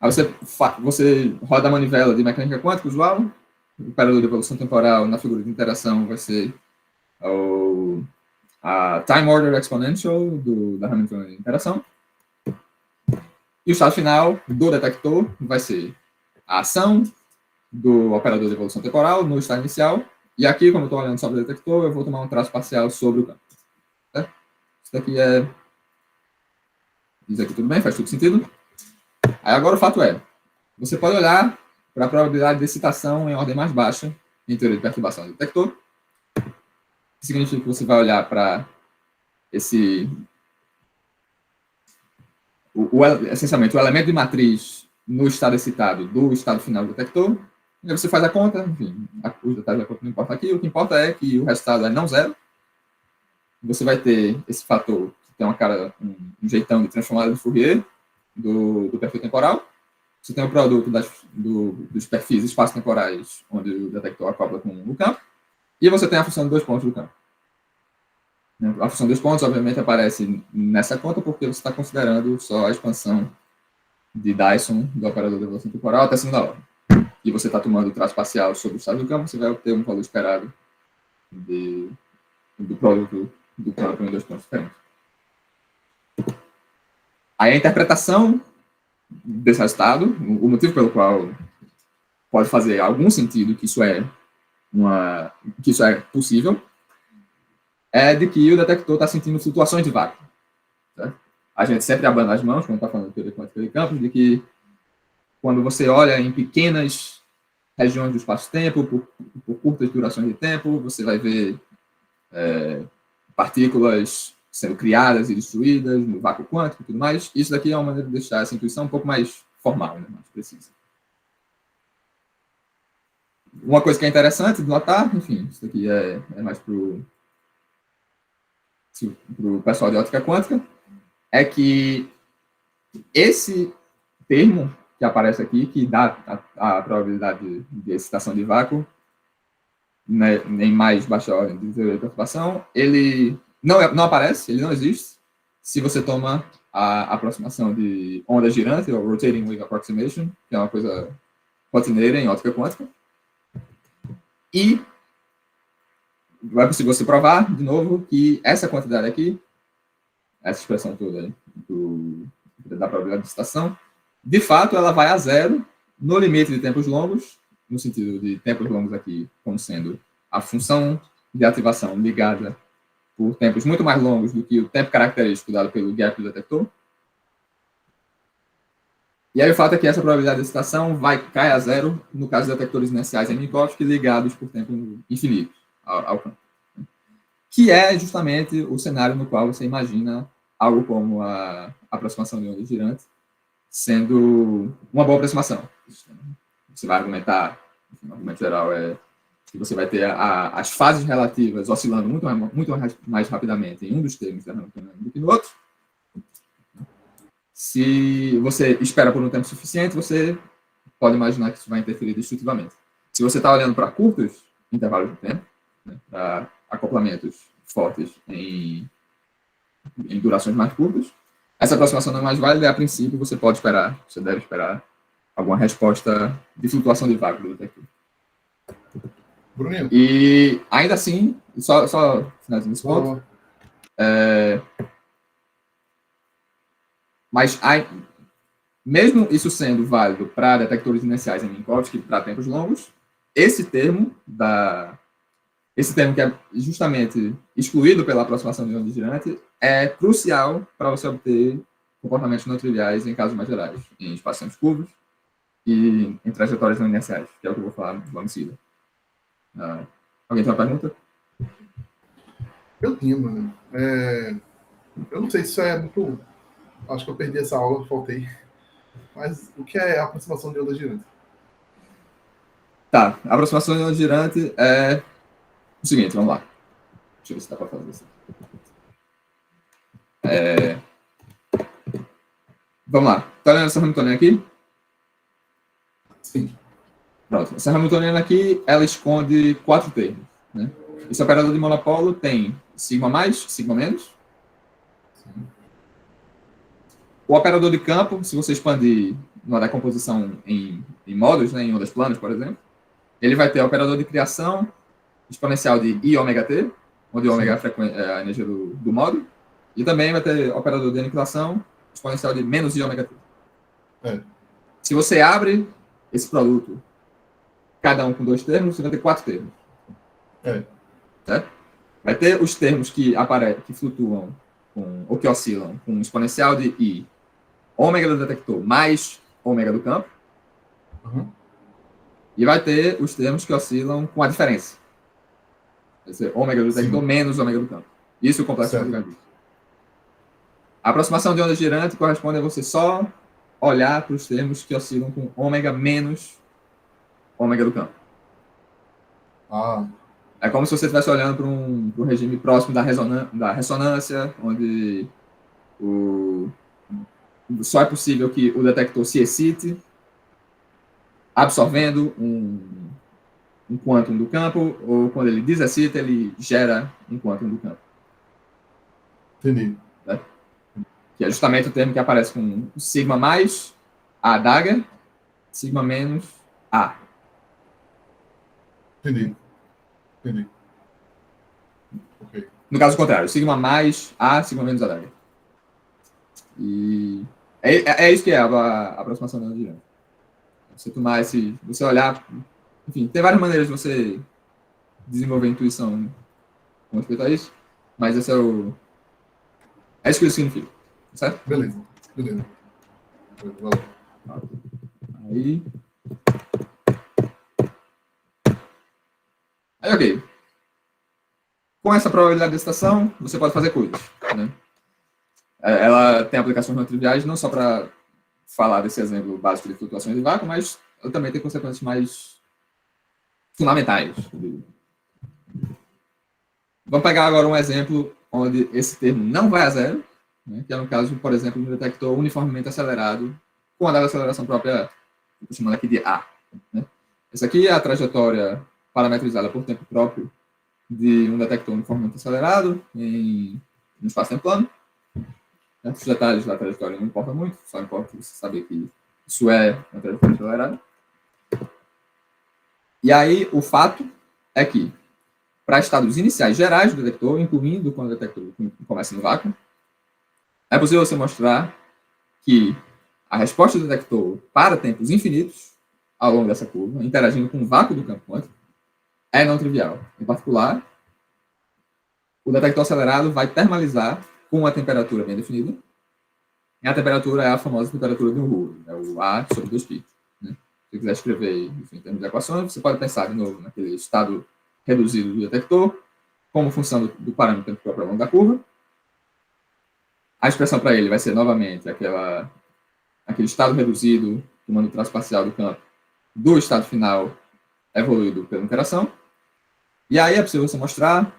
Aí você roda a manivela de mecânica quântica usual, o operador de evolução temporal na figura de interação vai ser a time order exponential da Hamiltoniana de interação. E o estado final do detector vai ser a ação do operador de evolução temporal no estado inicial. E aqui, como eu estou olhando sobre o detector, eu vou tomar um traço parcial sobre o campo. Certo? Isso daqui é... Isso aqui tudo bem? Faz tudo sentido? Aí agora o fato é, você pode olhar para a probabilidade de excitação em ordem mais baixa em teoria de perturbação do detector. Que significa que você vai olhar para essencialmente, o elemento de matriz no estado excitado do estado final do detector. E aí você faz a conta, enfim, os detalhes da conta não importa aqui. O que importa é que o resultado é não zero. Você vai ter esse fator, que tem um jeitão de transformada de Fourier do perfil temporal. Você tem o produto dos perfis espaço-temporais, onde o detector acopla com o campo. E você tem a função de 2 pontos do campo. A função de 2 pontos, obviamente, aparece nessa conta, porque você está considerando só a expansão de Dyson do operador de evolução temporal até a segunda ordem. E você está tomando o traço parcial sobre o estado do campo, você vai obter um valor esperado do produto do campo em 2 pontos diferentes. Aí a interpretação desse resultado, o motivo pelo qual pode fazer algum sentido que isso é possível, é de que o detector está sentindo flutuações de vácuo. Certo? A gente sempre abana as mãos, quando está falando de teoria quântica de campos, de que quando você olha em pequenas regiões do espaço-tempo, por curtas durações de tempo, você vai ver partículas sendo criadas e destruídas no vácuo quântico e tudo mais. Isso daqui é uma maneira de deixar essa intuição um pouco mais formal, né? Mais precisa. Uma coisa que é interessante de notar, enfim, isso daqui é mais para o pessoal de óptica quântica, é que esse termo que aparece aqui, que dá a probabilidade de excitação de vácuo, né, em mais baixa ordem de teoria de perturbação, ele não aparece, ele não existe, se você toma a aproximação de onda girante, ou Rotating Wave Approximation, que é uma coisa rotineira em óptica quântica. E vai possível você provar, de novo, que essa quantidade aqui, essa expressão toda da probabilidade de excitação, de fato, ela vai a zero no limite de tempos longos, no sentido de tempos longos aqui como sendo a função de ativação ligada por tempos muito mais longos do que o tempo característico dado pelo gap do detector. E aí o fato é que essa probabilidade de excitação cai a zero no caso de detectores inerciais em Minkowski ligados por tempo infinito ao campo. Que é justamente o cenário no qual você imagina algo como a aproximação de onda girante sendo uma boa aproximação. Você vai argumentar, enfim, o argumento geral é que você vai ter as fases relativas oscilando muito mais rapidamente em um dos termos da Hamiltoniana do que no outro. Se você espera por um tempo suficiente, você pode imaginar que isso vai interferir destrutivamente. Se você está olhando para curtos intervalos de tempo, né, para acoplamentos fortes em durações mais curtas, essa aproximação não é mais válida e, a princípio, você deve esperar alguma resposta de flutuação de vácuo do detector. Bruninho. E, ainda assim, só finalizando esse ponto, mas mesmo isso sendo válido para detectores inerciais em Minkowski para tempos longos, esse termo que é justamente excluído pela aproximação de onda girante é crucial para você obter comportamentos não triviais em casos mais gerais, em espaços curvos e em trajetórias não inerciais, que é o que eu vou falar logo em seguida. Alguém tem uma pergunta? Eu tinha, mano. Eu não sei se isso é muito... Acho que eu perdi essa aula, faltei. Mas o que é a aproximação de onda girante? Tá, a aproximação de onda girante é o seguinte, vamos lá. Deixa eu ver se dá para fazer isso. Vamos lá. Tá olhando essa Hamiltoniana aqui? Sim. Pronto. Essa Hamiltoniana aqui, ela esconde 4 termos. Né? Esse operador de monopolo tem sigma mais, sigma menos. Sim. O operador de campo, se você expandir uma decomposição em módulos, né, em ondas planas, por exemplo, ele vai ter o operador de criação exponencial de I ômega t, onde ômega é a energia do módulo, e também vai ter o operador de aniquilação exponencial de menos I ômega t. Se você abre esse produto, cada um com 2 termos, você vai ter 4 termos. Certo? Vai ter os termos que flutuam, ou que oscilam com exponencial de I, ômega do detector mais ômega do campo. Uhum. E vai ter os termos que oscilam com a diferença. Vai ser ômega do detector menos ômega do campo. Isso é o complexo de Lagrange. A aproximação de onda girante corresponde a você só olhar para os termos que oscilam com ômega menos ômega do campo. Ah, É como se você estivesse olhando para um regime próximo da ressonância, onde só é possível que o detector se excite, absorvendo um quantum do campo, ou quando ele desexcita, ele gera um quantum do campo. entendi. Que é justamente o termo que aparece com sigma mais A adaga, sigma menos A. Entendi. Ok. No caso contrário, sigma mais A, sigma menos adaga. E é isso que é a aproximação da onda girante. Você tomar você olhar, enfim, tem várias maneiras de você desenvolver intuição com respeito a isso, mas esse é isso que isso significa, certo? Beleza. Valeu. Aí, ok. Com essa probabilidade de excitação, você pode fazer coisas, né? Ela tem aplicações não triviais, não só para falar desse exemplo básico de flutuações de vácuo, mas ela também tem consequências mais fundamentais. Vamos pegar agora um exemplo onde esse termo não vai a zero, né? Que é no caso, por exemplo, de um detector uniformemente acelerado com a dada aceleração própria, estou chamando aqui de A. Né? Essa aqui é a trajetória parametrizada por tempo próprio de um detector uniformemente acelerado em um espaço-tempo plano. Os detalhes da trajetória não importam muito, só importa você saber que isso é uma trajetória acelerada. E aí, o fato é que, para estados iniciais gerais do detector, incluindo quando o detector começa no vácuo, é possível você mostrar que a resposta do detector para tempos infinitos, ao longo dessa curva, interagindo com o vácuo do campo quântico, é não trivial. Em particular, o detector acelerado vai termalizar com uma temperatura bem definida. E a temperatura é a famosa temperatura de um Hoover, é o A sobre 2π. Né? Se você quiser escrever em termos de equações, você pode pensar de novo naquele estado reduzido do detector, como função do parâmetro tempo próprio ao longo da curva. A expressão para ele vai ser novamente aquele estado reduzido, tomando o traço parcial do campo, do estado final evoluído pela interação. E aí é possível você mostrar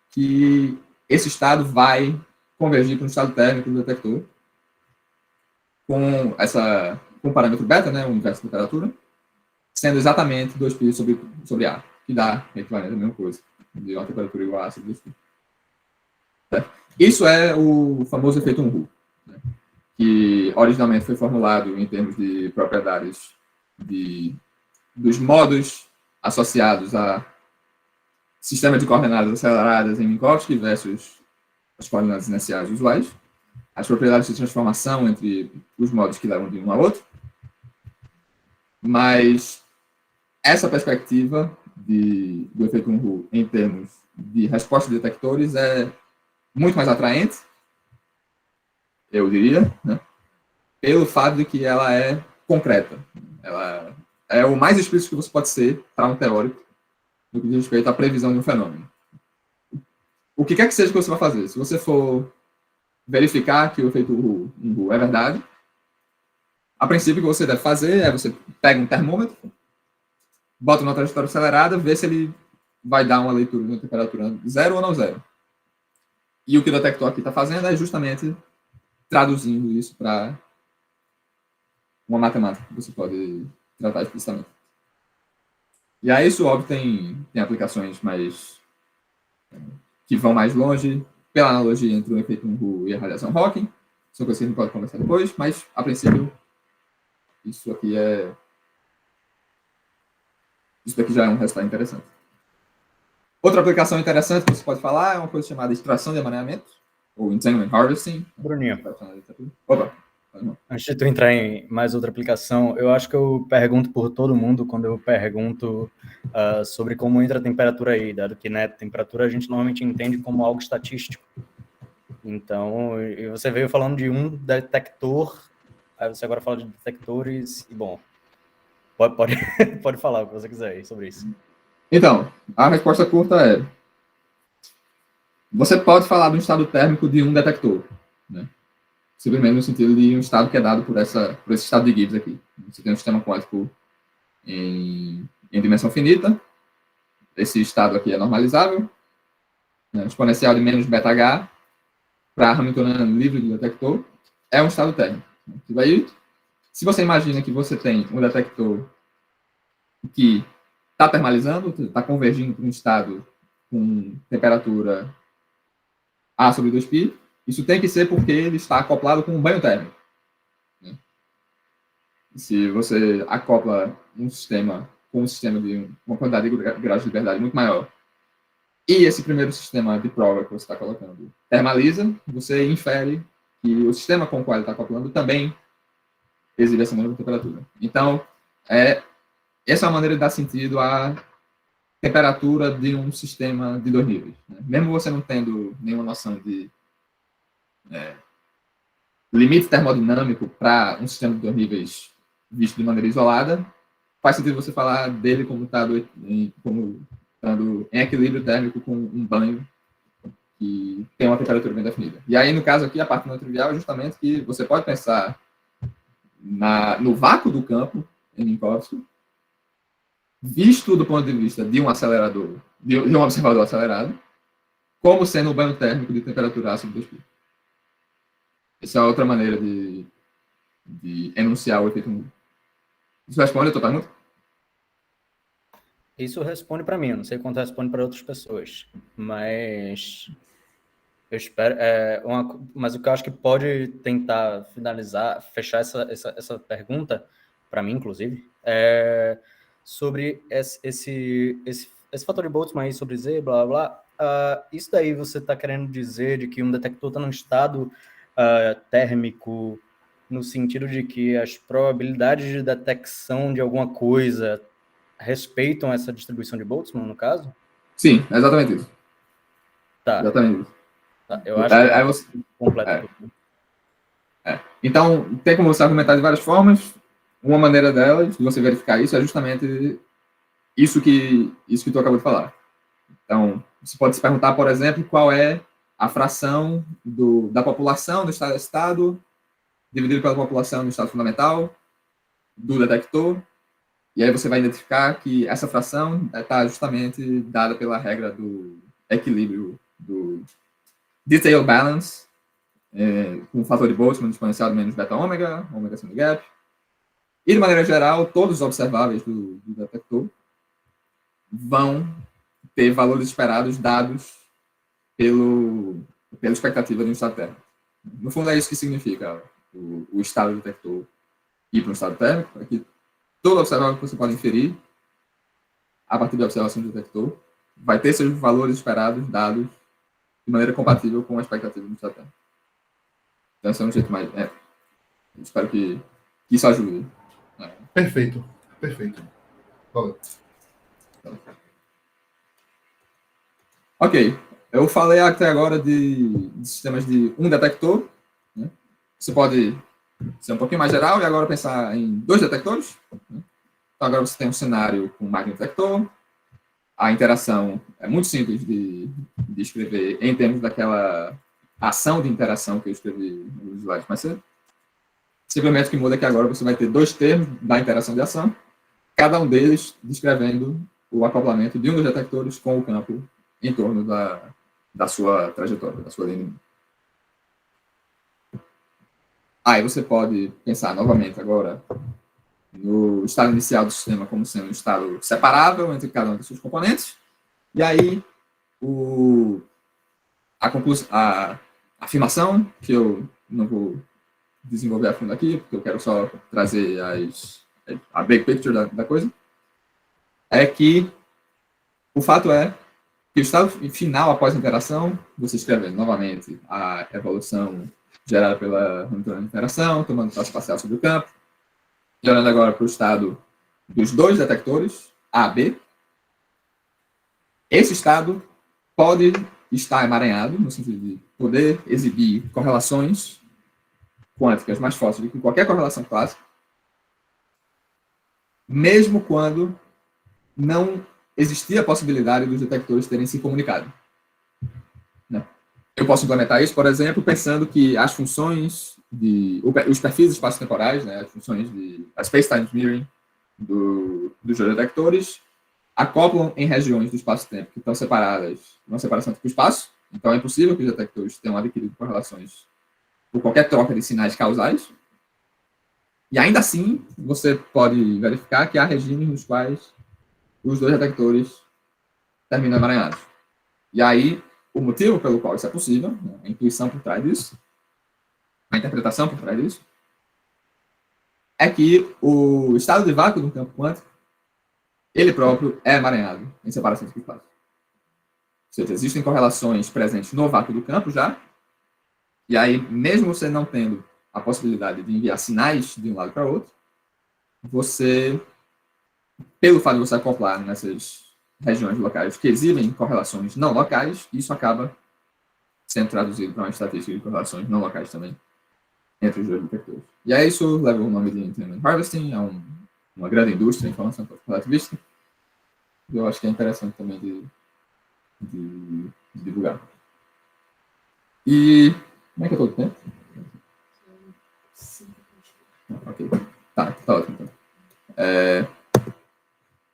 que esse estado vai convergir para um estado térmico do detector com o parâmetro beta, né, o inverso da temperatura, sendo exatamente 2π sobre A, que dá equivalente a mesma coisa, de uma temperatura igual a A sobre 2π. Isso é o famoso efeito Unruh, né, que originalmente foi formulado em termos de propriedades dos modos associados a sistema de coordenadas aceleradas em Minkowski versus as coordenadas inerciais usuais, as propriedades de transformação entre os modos que levam de um a outro. Mas essa perspectiva do efeito Unruh em termos de resposta de detectores é muito mais atraente, eu diria, né, pelo fato de que ela é concreta. Ela é o mais explícito que você pode ser para um teórico no que diz respeito à previsão de um fenômeno. O que quer que seja que você vai fazer, se você for verificar que o efeito Unruh é verdade, a princípio o que você deve fazer é você pega um termômetro, bota numa trajetória acelerada, vê se ele vai dar uma leitura de uma temperatura zero ou não zero. E o que o detector aqui está fazendo é justamente traduzindo isso para uma matemática que você pode tratar explicitamente. E aí isso, óbvio, tem aplicações que vão mais longe, pela analogia entre o efeito Unruh e a radiação Hawking. São coisas que a gente pode conversar depois, mas, a princípio, isso daqui já é um resultado interessante. Outra aplicação interessante que você pode falar é uma coisa chamada extração de emaranhamento, ou entanglement harvesting. Bruninho, Opa! antes de tu entrar em mais outra aplicação, eu acho que eu pergunto por todo mundo quando eu pergunto sobre como entra a temperatura aí, dado que, né, temperatura a gente normalmente entende como algo estatístico. Então, e você veio falando de um detector, aí você agora fala de detectores, e bom, pode falar o que você quiser aí sobre isso. Então, a resposta curta é: você pode falar de um estado térmico de um detector, né? simplesmente no sentido de um estado que é dado por esse estado de Gibbs aqui. Você tem um sistema quântico em dimensão finita, esse estado aqui é normalizável, né, exponencial de menos beta-h para Hamiltoniano livre do detector, é um estado térmico. E aí, se você imagina que você tem um detector que está termalizando, está convergindo para um estado com temperatura A sobre 2π, isso tem que ser porque ele está acoplado com um banho térmico. Né? Se você acopla um sistema com um sistema de uma quantidade de graus de liberdade muito maior, e esse primeiro sistema de prova que você está colocando termaliza, você infere que o sistema com o qual ele está acoplando também exibe essa mesma temperatura. Então, essa é uma maneira de dar sentido à temperatura de um sistema de 2 níveis. Né? Mesmo você não tendo nenhuma noção de limite termodinâmico para um sistema de 2 níveis visto de maneira isolada, faz sentido você falar dele como estando em equilíbrio térmico com um banho que tem uma temperatura bem definida. E aí, no caso aqui, a parte não trivial é justamente que você pode pensar no vácuo do campo em Minkowski, visto do ponto de vista de um acelerador, de um observador acelerado, como sendo um banho térmico de temperatura A sobre 2π. Essa é outra maneira de enunciar o efeito nulo. Isso responde a tua pergunta? Isso responde para mim, eu não sei quanto responde para outras pessoas, mas eu espero. Mas o que eu acho que pode tentar fechar essa pergunta, para mim, inclusive, é sobre esse fator de Boltzmann aí sobre Z, blá blá blá. Isso daí você está querendo dizer de que um detector está num estado térmico, no sentido de que as probabilidades de detecção de alguma coisa respeitam essa distribuição de Boltzmann, no caso? Sim, é exatamente isso. Tá. Exatamente isso. Tá. Eu acho que aí você completo. Então, tem como você argumentar de várias formas. Uma maneira delas, de você verificar isso, é justamente isso que tu acabou de falar. Então, você pode se perguntar, por exemplo, qual é a fração da população do estado a estado dividido pela população do estado fundamental do detector, e aí você vai identificar que essa fração está justamente dada pela regra do equilíbrio do detail balance, com o fator de Boltzmann exponencial de menos beta ômega sendo gap. E, de maneira geral, todos os observáveis do detector vão ter valores esperados dados pela expectativa de um estado térmico. No fundo, é isso que significa o estado do detector ir para um estado térmico, é que todo observável que você pode inferir, a partir da observação do detector, vai ter seus valores esperados dados de maneira compatível com a expectativa do estado térmico. Então, esse é um jeito mais... espero que isso ajude. Perfeito. Valeu. Ok. Eu falei até agora de sistemas de um detector. Né? Você pode ser um pouquinho mais geral e agora pensar em 2 detectores. Né? Então, agora você tem um cenário com um magnetodetector. A interação é muito simples de escrever em termos daquela ação de interação que eu escrevi nos slides mais cedo. Simplesmente o que muda é que agora você vai ter 2 termos da interação de ação, cada um deles descrevendo o acoplamento de um dos detectores com o campo em torno da sua trajetória, da sua linha. Aí você pode pensar novamente agora no estado inicial do sistema como sendo um estado separável entre cada um dos seus componentes, e aí a afirmação, que eu não vou desenvolver a fundo aqui, porque eu quero só trazer a big picture da coisa, é que o fato é que o estado final após a interação, você escreve novamente a evolução gerada pela Hamiltoniana interação, tomando espaço espacial sobre o campo, e olhando agora para o estado dos 2 detectores, A e B. Esse estado pode estar emaranhado, no sentido de poder exibir correlações quânticas mais fortes do que qualquer correlação clássica, mesmo quando não existia a possibilidade dos detectores terem se comunicado. Né? Eu posso implementar isso, por exemplo, pensando que as funções os perfis espaço-temporais, né, as funções de space-time mirroring dos detectores, acoplam em regiões do espaço-tempo que estão separadas, uma separação tipo espaço. Então, é impossível que os detectores tenham adquirido correlações por qualquer troca de sinais causais. E ainda assim, você pode verificar que há regimes nos quais os dois detectores terminam emaranhados. E aí, o motivo pelo qual isso é possível, né, a intuição por trás disso, a interpretação por trás disso, é que o estado de vácuo do campo quântico, ele próprio é emaranhado em separação de espaço. Ou seja, existem correlações presentes no vácuo do campo já, e aí, mesmo você não tendo a possibilidade de enviar sinais de um lado para o outro, você, pelo fato de você acoplar nessas regiões locais que exibem correlações não locais, isso acaba sendo traduzido para uma estatística de correlações não locais também entre os dois detectores. E aí isso leva o nome de Entanglement Harvesting, é uma grande indústria de informação relativista. Eu acho que é interessante também de divulgar. E como é que eu estou de tempo? Ok. Tá ótimo.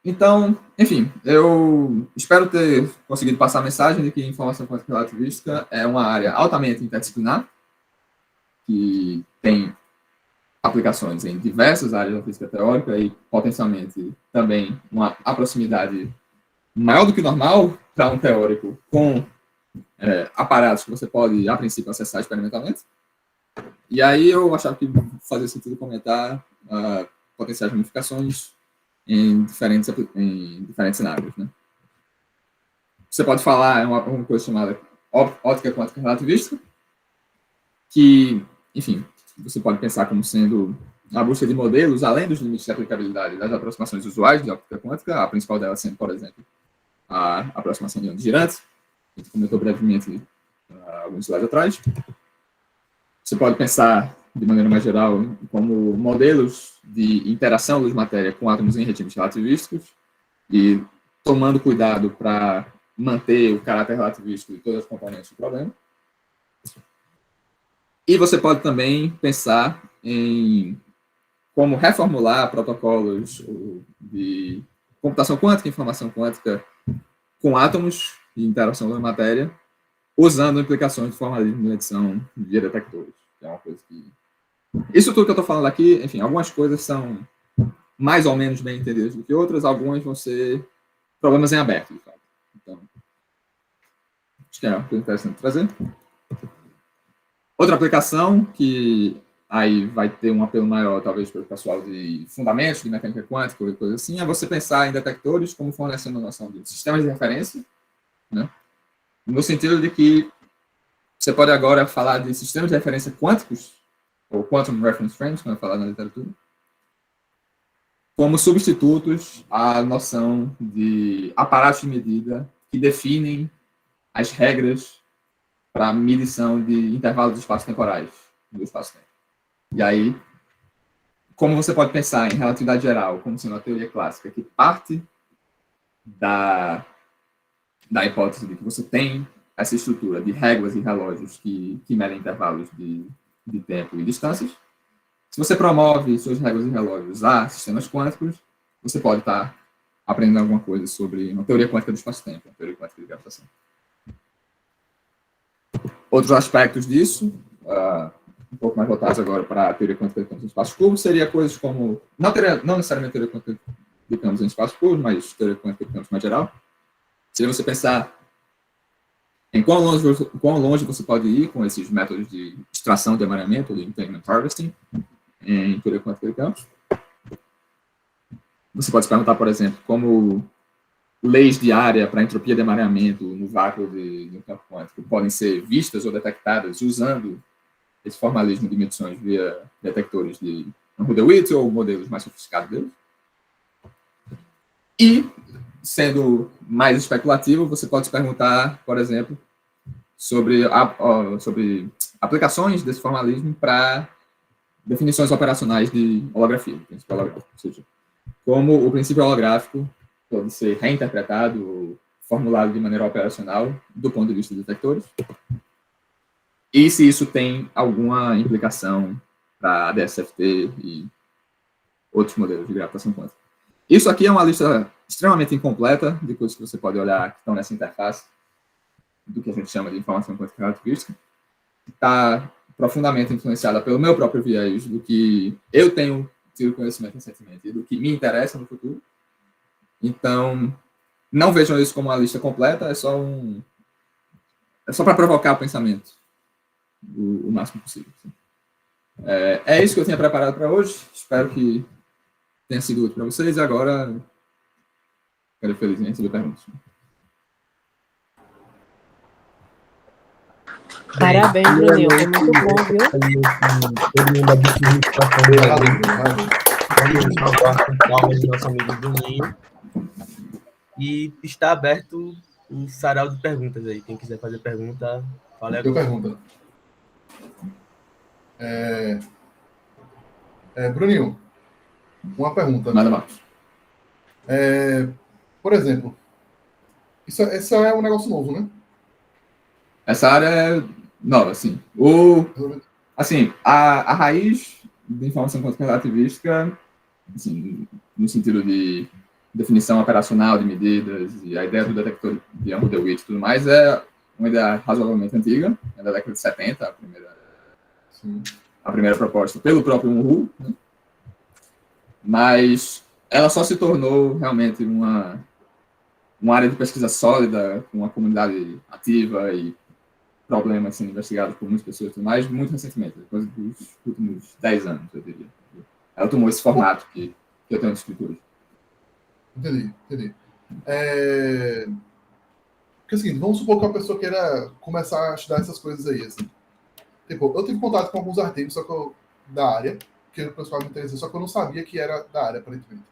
Então, enfim, eu espero ter conseguido passar a mensagem de que informação quântica relativista é uma área altamente interdisciplinar, que tem aplicações em diversas áreas da física teórica e, potencialmente, também a proximidade maior do que normal para um teórico com aparatos que você pode, a princípio, acessar experimentalmente. E aí eu achava que fazia sentido comentar potenciais ramificações em diferentes cenários, né? Você pode falar uma coisa chamada ótica quântica relativista, que, enfim, você pode pensar como sendo a busca de modelos além dos limites de aplicabilidade das aproximações usuais de óptica quântica, a principal delas sendo, por exemplo, a aproximação de ondas girantes, que a gente comentou brevemente alguns slides atrás. Você pode pensar, de maneira mais geral, como modelos de interação luz-matéria com átomos em regimes relativísticos e tomando cuidado para manter o caráter relativístico de todas as componentes do problema. E você pode também pensar em como reformular protocolos de computação quântica, informação quântica com átomos e interação luz-matéria, usando implicações de formalismo de medição via detectores. É uma coisa que... Isso tudo que eu estou falando aqui, enfim, algumas coisas são mais ou menos bem entendidas do que outras, algumas vão ser problemas em aberto, de fato. Então, acho que é uma coisa interessante trazer. Outra aplicação que aí vai ter um apelo maior, talvez, para o pessoal de fundamentos de mecânica quântica ou coisa assim, é você pensar em detectores como fornecendo a noção de sistemas de referência, né? No sentido de que você pode agora falar de sistemas de referência quânticos, ou Quantum Reference Frames, como é falado na literatura, como substitutos à noção de aparatos de medida que definem as regras para a medição de intervalos espaço-temporais do espaço-tempo. E aí, como você pode pensar em relatividade geral como sendo uma teoria clássica que parte da hipótese de que você tem essa estrutura de réguas e relógios que medem intervalos de tempo e distâncias. Se você promove suas regras e relógios a sistemas quânticos, você pode estar aprendendo alguma coisa sobre uma teoria quântica do espaço-tempo, uma teoria quântica de gravitação. Outros aspectos disso, um pouco mais voltados agora para a teoria quântica de campos em espaço curvo, seria coisas como, não necessariamente teoria quântica de campos em espaço curvo, mas teoria quântica de campos mais geral. Seria você pensar em quão longe você pode ir com esses métodos de extração de emaranhamento, de entanglement harvesting, em teoria quântica de campos. Você pode se perguntar, por exemplo, como leis de área para entropia de emaranhamento no vácuo de um campo quântico podem ser vistas ou detectadas usando esse formalismo de medições via detectores de Houde-Witt ou modelos mais sofisticados deles. E, sendo mais especulativo, você pode se perguntar, por exemplo, sobre aplicações desse formalismo para definições operacionais de holografia, princípio holográfico. Ou seja, como o princípio holográfico pode ser reinterpretado ou formulado de maneira operacional do ponto de vista de detectores. e se isso tem alguma implicação para a DSFT e outros modelos de gravitação quântica. Isso aqui é uma lista extremamente incompleta de coisas que você pode olhar que estão nessa interface do que a gente chama de informação quântica relativística. Está profundamente influenciada pelo meu próprio viés, do que eu tenho tido conhecimento recentemente e do que me interessa no futuro. Então, não vejam isso como uma lista completa, é só para provocar o pensamento o máximo possível. É isso que eu tinha preparado para hoje. Espero que tenha sido útil para vocês. E agora, quero felizmente receber perguntas. Parabéns, Bruninho. Foi muito bom, viu? Todo mundo com palmas do nosso amigo Bruninho. E está aberto o sarau de perguntas aí. Quem quiser fazer pergunta, fale Eu agora. pergunta. Bruninho, uma pergunta. Nada mais. Por exemplo, isso é um negócio novo, né? Essa área é nova, assim. Assim, a raiz da informação quântica relativística, assim, no sentido de definição operacional de medidas e a ideia do detector de Young-DeWitt e tudo mais, é uma ideia razoavelmente antiga, é da década de 70, a primeira proposta pelo próprio Unruh, né? Mas ela só se tornou realmente uma área de pesquisa sólida, com uma comunidade ativa e problemas sendo investigados por muitas pessoas e tudo mais, muito recentemente, depois dos últimos 10 anos, eu diria. Ela tomou esse formato que eu tenho descrito hoje. Entendi. Porque é o seguinte, vamos supor que uma pessoa queira começar a estudar essas coisas aí, assim. Tipo, eu tive contato com alguns artigos da área, que o pessoal me interessou, só que eu não sabia que era da área, aparentemente.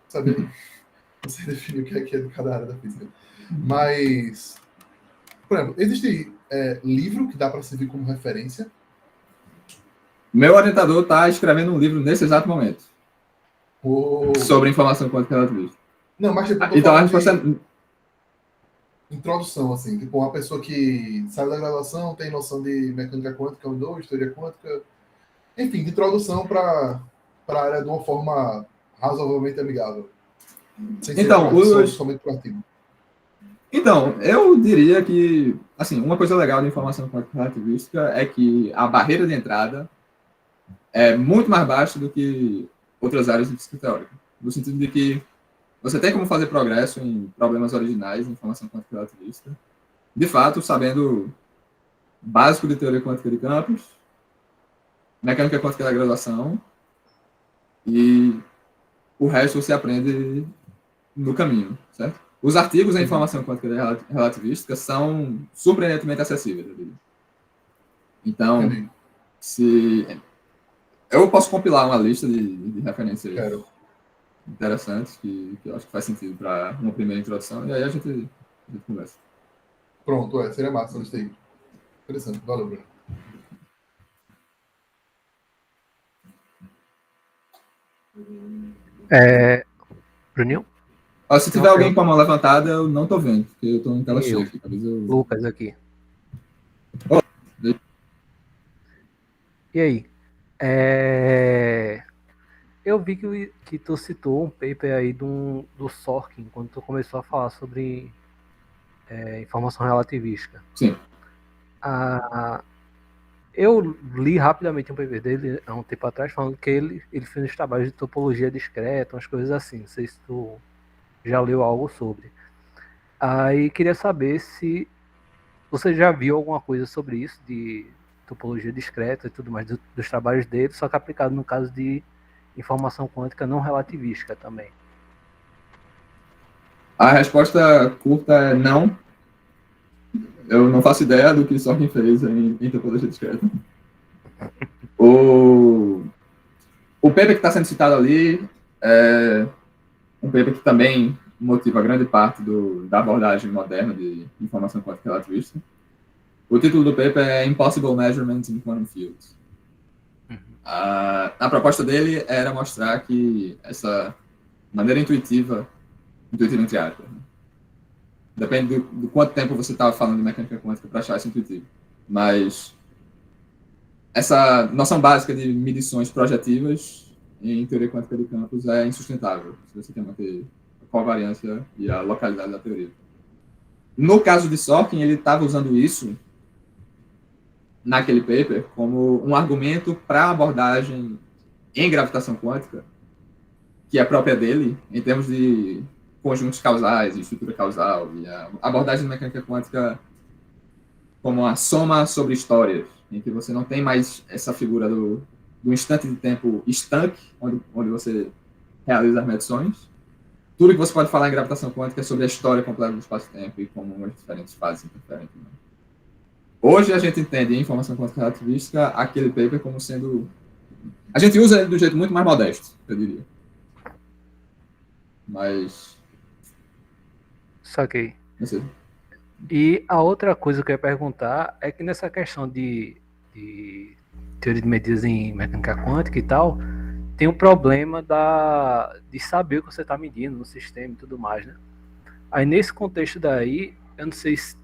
Sabia? Não sei definir o que é de cada área da física. Mas, por exemplo, existe livro que dá para servir como referência? Meu orientador está escrevendo um livro nesse exato momento sobre informação quântica relativista. Não, mas tipo, Então a resposta introdução, assim, tipo, uma pessoa que sai da graduação, tem noção de mecânica quântica 1 e 2, teoria quântica, enfim, de introdução para a área de uma forma razoavelmente amigável. Sem então, somente pro artigo. Então, eu diria que, assim, uma coisa legal da informação quântica relativística é que a barreira de entrada é muito mais baixa do que outras áreas de física teórica, no sentido de que você tem como fazer progresso em problemas originais de informação quântica relativista, de fato, sabendo básico de teoria quântica de campos, mecânica quântica da graduação, e o resto você aprende no caminho, certo? Os artigos em informação quântica relativística são surpreendentemente acessíveis, eu diria. Então, eu posso compilar uma lista de referências interessantes que eu acho que faz sentido para uma primeira introdução, e aí a gente conversa. Pronto, seria massa a lista aí. Interessante, valeu, Bruno. Bruninho? Se tiver alguém com a mão levantada, eu não tô vendo, porque eu tô em tela cheia aqui. Lucas aqui. E aí? Eu vi que tu citou um paper aí do Sorkin, quando tu começou a falar sobre informação relativística. Sim. Eu li rapidamente um paper dele há um tempo atrás, falando que ele fez uns trabalhos de topologia discreta, umas coisas assim. Não sei se tu já leu algo sobre. Aí queria saber se você já viu alguma coisa sobre isso, de topologia discreta e tudo mais, dos trabalhos dele, só que aplicado no caso de informação quântica não relativística também. A resposta curta é não. Eu não faço ideia do que Sorkin fez em topologia discreta. O paper que está sendo citado ali é um paper que também motiva grande parte da abordagem moderna de informação quântica relativista. O título do paper é Impossible Measurements in Quantum Fields. A proposta dele era mostrar que essa maneira intuitiva entre aspas, né? Depende do quanto tempo você estava falando de mecânica quântica para achar isso intuitivo. Mas essa noção básica de medições projetivas em teoria quântica de campos é insustentável, se você quer manter a covariância e a localidade da teoria. No caso de Sorkin, ele estava usando isso naquele paper como um argumento para a abordagem em gravitação quântica, que é própria dele, em termos de conjuntos causais, estrutura causal, e a abordagem de mecânica quântica como uma soma sobre histórias, em que você não tem mais essa figura do instante de tempo estanque, onde você realiza as medições. Tudo que você pode falar em gravitação quântica é sobre a história completa do espaço-tempo e como as diferentes fases interferem. Hoje a gente entende em informação quântica relativística aquele paper como sendo... A gente usa ele de um jeito muito mais modesto, eu diria. Mas... Saquei. Não sei. E a outra coisa que eu ia perguntar é que nessa questão de teoria de medidas em mecânica quântica e tal, tem um problema de saber o que você está medindo no sistema e tudo mais, né? Aí nesse contexto daí, eu não sei se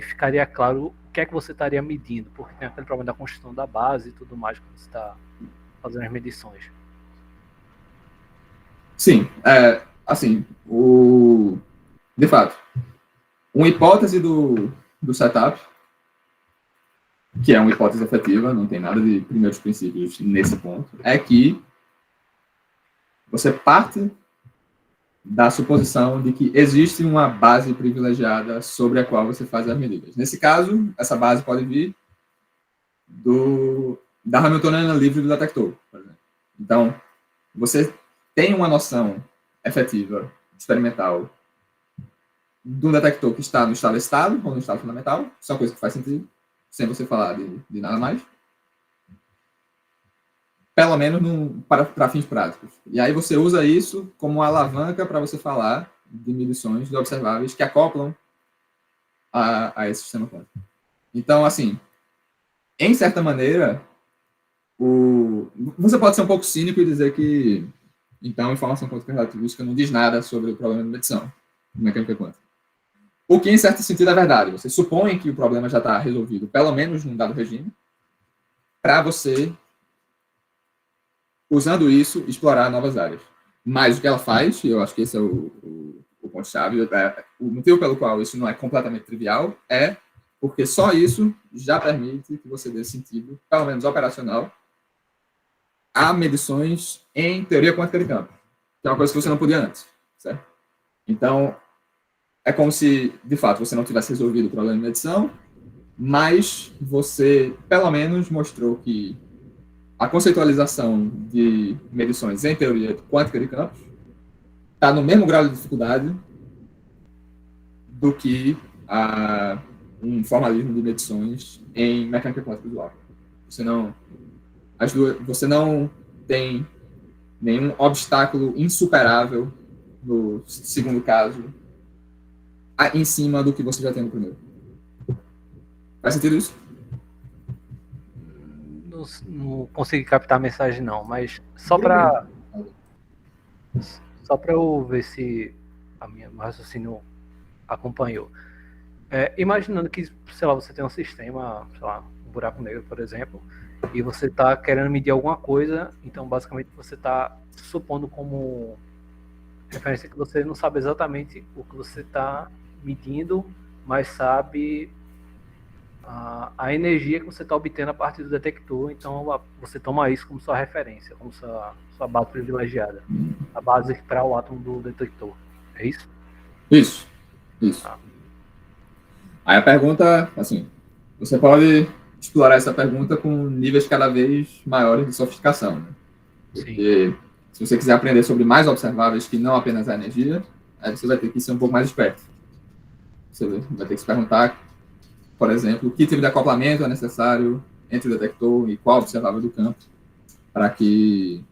ficaria claro o que é que você estaria medindo, porque tem aquele problema da construção da base e tudo mais quando você está fazendo as medições. Sim, assim, de fato, uma hipótese do setup, que é uma hipótese efetiva, não tem nada de primeiros princípios nesse ponto, é que você parte da suposição de que existe uma base privilegiada sobre a qual você faz as medidas. Nesse caso, essa base pode vir da Hamiltoniana livre do detector, por exemplo. Então, você tem uma noção efetiva, experimental, de um detector que está no estado estável ou no estado fundamental, isso é uma coisa que faz sentido, sem você falar de nada mais. Pelo menos para fins práticos. E aí você usa isso como uma alavanca para você falar de medições de observáveis que acoplam a esse sistema quântico. Então, assim, em certa maneira, você pode ser um pouco cínico e dizer que, então, a informação quântica relativística não diz nada sobre o problema de medição de mecânica quântica. O que, em certo sentido, é verdade. Você supõe que o problema já está resolvido, pelo menos num dado regime, para você, usando isso, explorar novas áreas. Mas o que ela faz, e eu acho que esse é o ponto-chave, o motivo pelo qual isso não é completamente trivial é porque só isso já permite que você dê sentido, pelo menos operacional, a medições em teoria quântica de campo, que é uma coisa que você não podia antes, certo? Então, é como se, de fato, você não tivesse resolvido o problema de medição, mas você, pelo menos, mostrou que a conceitualização de medições em teoria quântica de campos está no mesmo grau de dificuldade do que um formalismo de medições em mecânica quântica visual. Você não tem nenhum obstáculo insuperável no segundo caso em cima do que você já tem no primeiro. Faz sentido isso? Não consegui captar a mensagem não, mas só para eu ver se meu raciocínio acompanhou. Imaginando que, sei lá, você tem um sistema, sei lá, um buraco negro, por exemplo, e você está querendo medir alguma coisa, então basicamente você está supondo como referência que você não sabe exatamente o que você está medindo, mas sabe a energia que você está obtendo a partir do detector, então você toma isso como sua referência, como sua base privilegiada, a base para o átomo do detector. É isso? Isso. Aí a pergunta, assim, você pode explorar essa pergunta com níveis cada vez maiores de sofisticação, né? Porque se você quiser aprender sobre mais observáveis que não apenas a energia, aí você vai ter que ser um pouco mais esperto. Você vai ter que se perguntar, por exemplo, que tipo de acoplamento é necessário entre o detector e qual observável do campo para que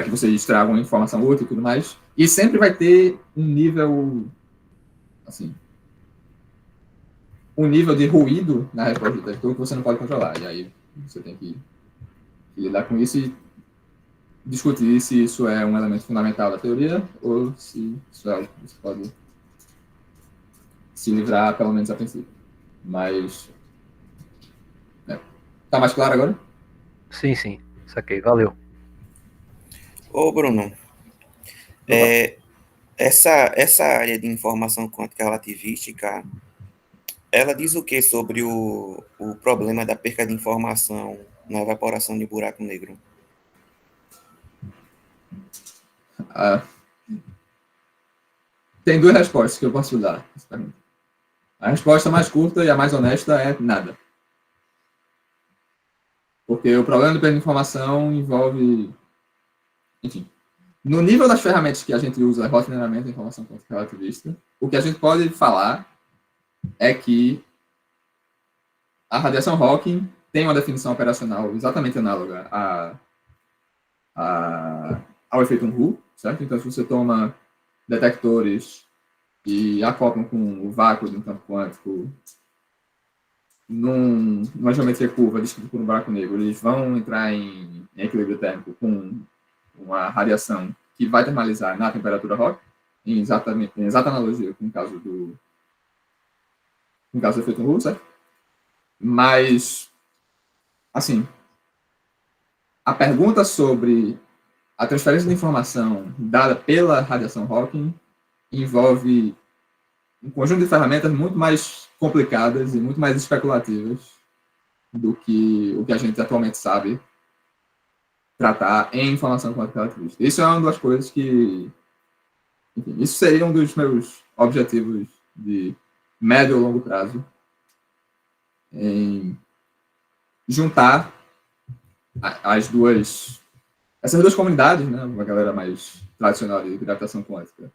vocês tragam informação útil e tudo mais. E sempre vai ter um nível, assim, um nível de ruído na resposta do detector que você não pode controlar. E aí você tem que lidar com isso e discutir se isso é um elemento fundamental da teoria ou se isso é algo que você pode se livrar, pelo menos a princípio. Mas... Tá mais claro agora? Sim, sim. Saquei. Valeu. Ô, Bruno, essa área de informação quântica relativística, ela diz o que sobre o problema da perca de informação na evaporação de buraco negro? Tem duas respostas que eu posso dar. A resposta mais curta e a mais honesta é nada. Porque o problema do perda de informação envolve... Enfim, no nível das ferramentas que a gente usa rotineiramente em informação quântica relativista, o que a gente pode falar é que a radiação Hawking tem uma definição operacional exatamente análoga ao efeito Unruh, certo? Então, se você toma detectores e acoplam com o vácuo de um campo quântico numa geometria curva descrita por um buraco negro, eles vão entrar em equilíbrio térmico com uma radiação que vai termalizar na temperatura Hawking, em exata analogia com o caso do efeito Unruh, certo? Mas, assim, a pergunta sobre a transferência de informação dada pela radiação Hawking envolve um conjunto de ferramentas muito mais complicadas e muito mais especulativas do que o que a gente atualmente sabe tratar em informação quântica relativista. Isso é uma das coisas que... Enfim, isso seria um dos meus objetivos de médio ou longo prazo, em juntar essas duas comunidades, né, uma galera mais tradicional de gravitação quântica,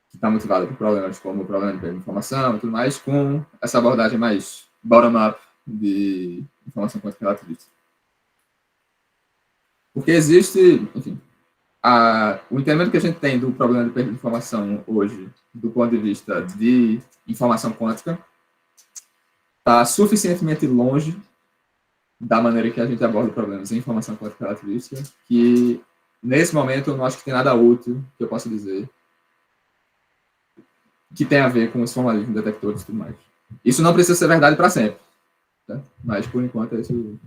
que está motivada por problemas como o problema de perda de informação e tudo mais, com essa abordagem mais bottom-up de informação quântica relativista. Porque existe, enfim, o entendimento que a gente tem do problema de perda de informação hoje, do ponto de vista de informação quântica, está suficientemente longe da maneira que a gente aborda problemas em informação quântica relativista, que, nesse momento, eu não acho que tem nada útil que eu possa dizer que tem a ver com os formalismos de detectores e tudo mais. Isso não precisa ser verdade para sempre, tá? Mas, por enquanto, é esse o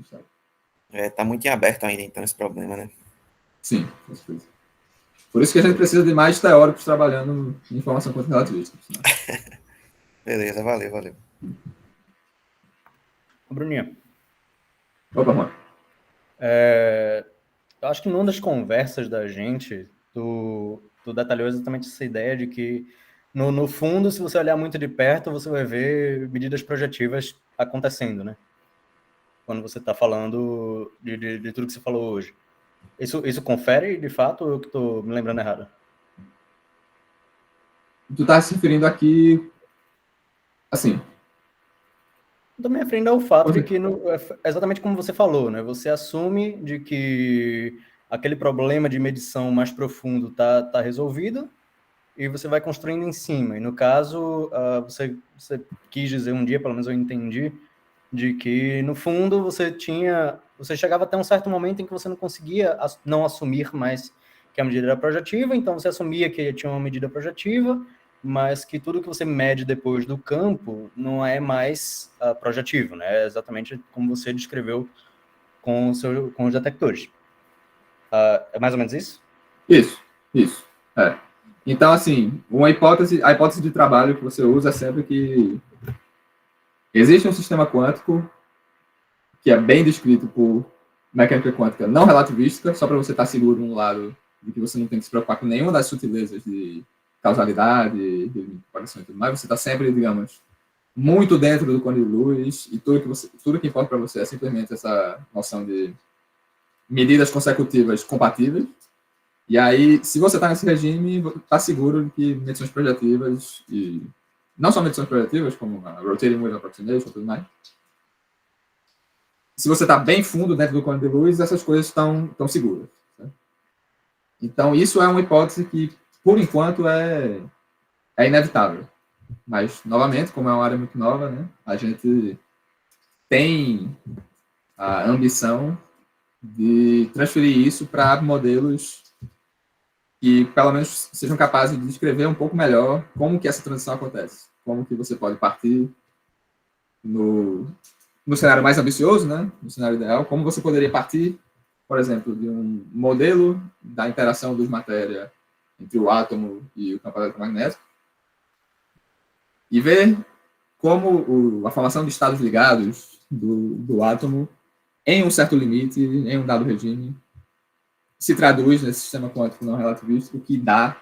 estado. Está muito em aberto ainda, então, esse problema, né? Sim, com certeza. Por isso que a gente precisa de mais teóricos trabalhando em informação quântica relativista. Beleza, valeu. Bruninho, Opa, Juan. eu acho que numa das conversas da gente, tu detalhou exatamente essa ideia de que, no fundo, se você olhar muito de perto, você vai ver medidas projetivas acontecendo, né? Quando você está falando de tudo que você falou hoje. Isso confere, de fato, ou eu que estou me lembrando errado? Tu está se referindo aqui, assim... Estou me referindo ao fato de que, exatamente como você falou, né? Você assume de que aquele problema de medição mais profundo tá resolvido e você vai construindo em cima. E, no caso, você quis dizer um dia, pelo menos eu entendi, de que, no fundo, você chegava até um certo momento em que você não conseguia não assumir mais que a medida era projetiva, então você assumia que tinha uma medida projetiva, mas que tudo que você mede depois do campo não é mais projetivo, né? É exatamente como você descreveu com os detectores. É mais ou menos isso? Isso. É. Então, assim, a hipótese de trabalho que você usa é sempre que existe um sistema quântico que é bem descrito por mecânica quântica não relativística, só para você estar seguro no lado de que você não tem que se preocupar com nenhuma das sutilezas de causalidade, de propagação e tudo mais. Você está sempre, digamos, muito dentro do cone de luz e tudo que importa para você é simplesmente essa noção de medidas consecutivas compatíveis. E aí, se você está nesse regime, está seguro de que medições projetivas, e não só medições projetivas, como a Rotating Wave Approximation e tudo mais, se você está bem fundo dentro do cone de luz, essas coisas estão seguras. Né? Então, isso é uma hipótese que, por enquanto, é inevitável. Mas, novamente, como é uma área muito nova, né, a gente tem a ambição de transferir isso para modelos que pelo menos sejam capazes de descrever um pouco melhor como que essa transição acontece, como que você pode partir no cenário mais ambicioso, né, no cenário ideal, como você poderia partir, por exemplo, de um modelo da interação dos matéria entre o átomo e o campo eletromagnético e ver como a formação de estados ligados do átomo em um certo limite, em um dado regime, se traduz nesse sistema quântico não relativístico que dá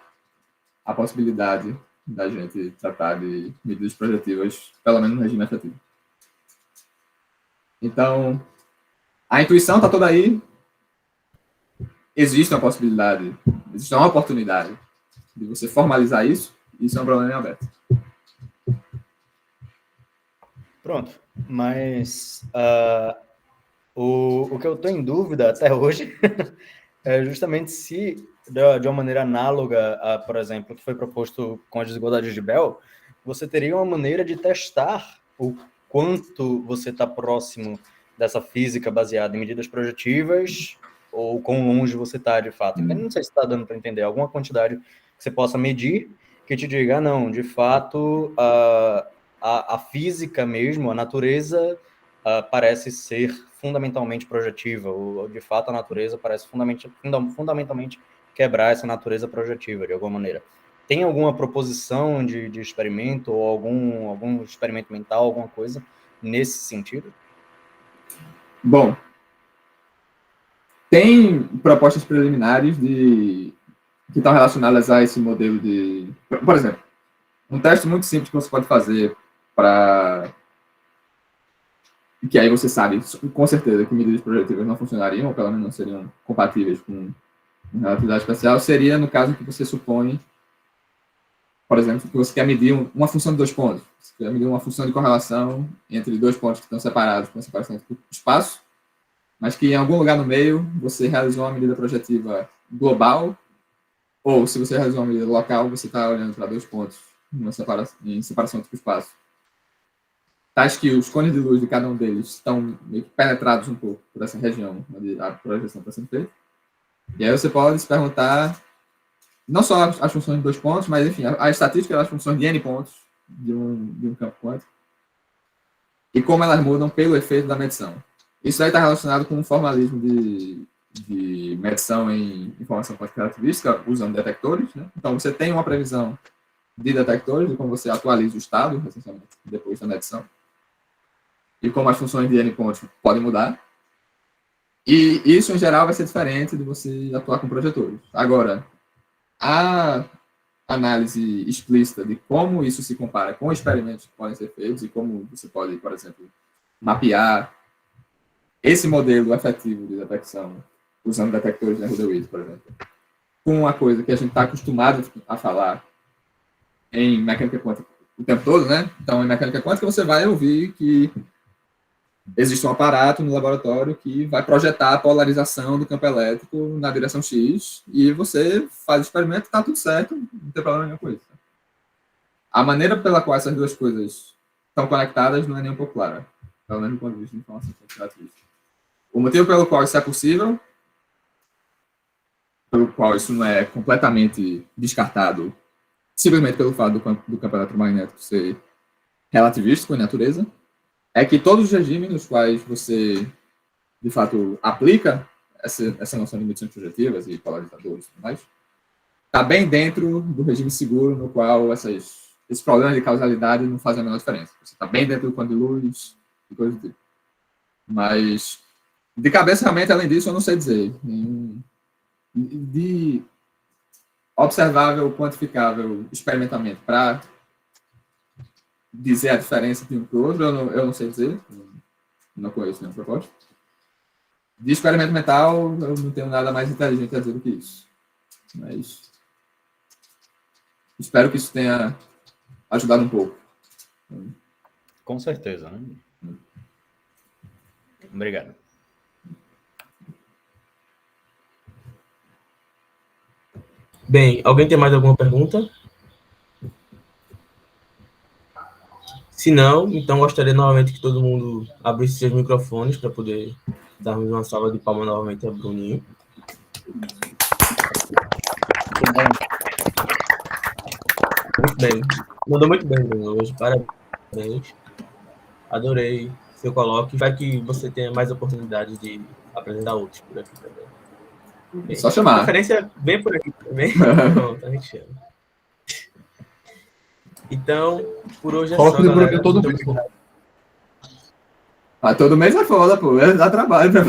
a possibilidade da gente tratar de medidas projetivas, pelo menos no regime efetivo. Então, a intuição está toda aí. Existe uma possibilidade, existe uma oportunidade de você formalizar isso. Isso é um problema em aberto. Pronto. Mas o que eu estou em dúvida até hoje é justamente se, de uma maneira análoga a, por exemplo, o que foi proposto com as desigualdades de Bell, você teria uma maneira de testar o quanto você está próximo dessa física baseada em medidas projetivas ou quão longe você está, de fato. Eu não sei se está dando para entender alguma quantidade que você possa medir que te diga, não, de fato, a física mesmo, a natureza, parece ser fundamentalmente projetiva, ou de fato a natureza parece fundamentalmente quebrar essa natureza projetiva, de alguma maneira. Tem alguma proposição de experimento, ou algum experimento mental, alguma coisa nesse sentido? Bom, tem propostas preliminares que estão relacionadas a esse modelo de... Por exemplo, um teste muito simples que você pode fazer para... que aí você sabe, com certeza, que medidas projetivas não funcionariam, ou pelo menos não seriam compatíveis com relatividade especial, seria no caso que você supõe, por exemplo, que você quer medir uma função de 2 pontos. Você quer medir uma função de correlação entre 2 pontos que estão separados com separação do espaço, mas que em algum lugar no meio você realizou uma medida projetiva global, ou se você realizou uma medida local, você está olhando para 2 pontos em separação do espaço. Tais que os cones de luz de cada um deles estão meio que penetrados um pouco por essa região onde a projeção está sendo feita. E aí você pode se perguntar não só as funções de 2 pontos, mas, enfim, a estatística das funções de n pontos de um campo quântico e como elas mudam pelo efeito da medição. Isso aí está relacionado com um formalismo de medição em informação quântica relativística usando detectores, né? Então, você tem uma previsão de detectores, de como você atualiza o estado, essencialmente, depois da medição, e como as funções de n pontos podem mudar. E isso, em geral, vai ser diferente de você atuar com projetores. Agora, a análise explícita de como isso se compara com experimentos que podem ser feitos e como você pode, por exemplo, mapear esse modelo efetivo de detecção usando detectores de Near-Witt, por exemplo, com uma coisa que a gente está acostumado a falar em mecânica quântica o tempo todo, né? Então, em mecânica quântica, você vai ouvir que existe um aparato no laboratório que vai projetar a polarização do campo elétrico na direção X e você faz o experimento e está tudo certo, não tem problema nenhum com isso. A maneira pela qual essas duas coisas estão conectadas não é nem um pouco clara, pelo menos do ponto de vista de informação quantitativa. O motivo pelo qual isso é possível, pelo qual isso não é completamente descartado, simplesmente pelo fato do campo eletromagnético ser relativístico em natureza, é que todos os regimes nos quais você, de fato, aplica essa noção de medições projetivas e polarizadores e tudo mais, está bem dentro do regime seguro no qual esses problemas de causalidade não fazem a menor diferença. Você está bem dentro do quanto de luz e coisas do tipo. Mas, de cabeça, realmente, além disso, eu não sei dizer. De observável, quantificável, experimentalmente, para dizer a diferença de um para o outro, eu não sei dizer. Não conheço nenhuma proposta. De experimento mental, eu não tenho nada mais inteligente a dizer do que isso. Mas espero que isso tenha ajudado um pouco. Com certeza, né? Obrigado. Bem, alguém tem mais alguma pergunta? Se não, então gostaria novamente que todo mundo abrisse seus microfones para poder darmos uma salva de palmas novamente a Bruninho. bem. Mandou muito bem, Bruno, hoje. Parabéns. Adorei seu coloque. Vai que você tenha mais oportunidade de apresentar outros por aqui também. Bem, Só chamar. Preferência, vem por aqui também. Pronto, a gente chama. Então, por hoje é Coloca só, ele por galera. aqui todo Muito mês, pô. obrigado. Ah, todo mês é foda, pô. Dá trabalho pra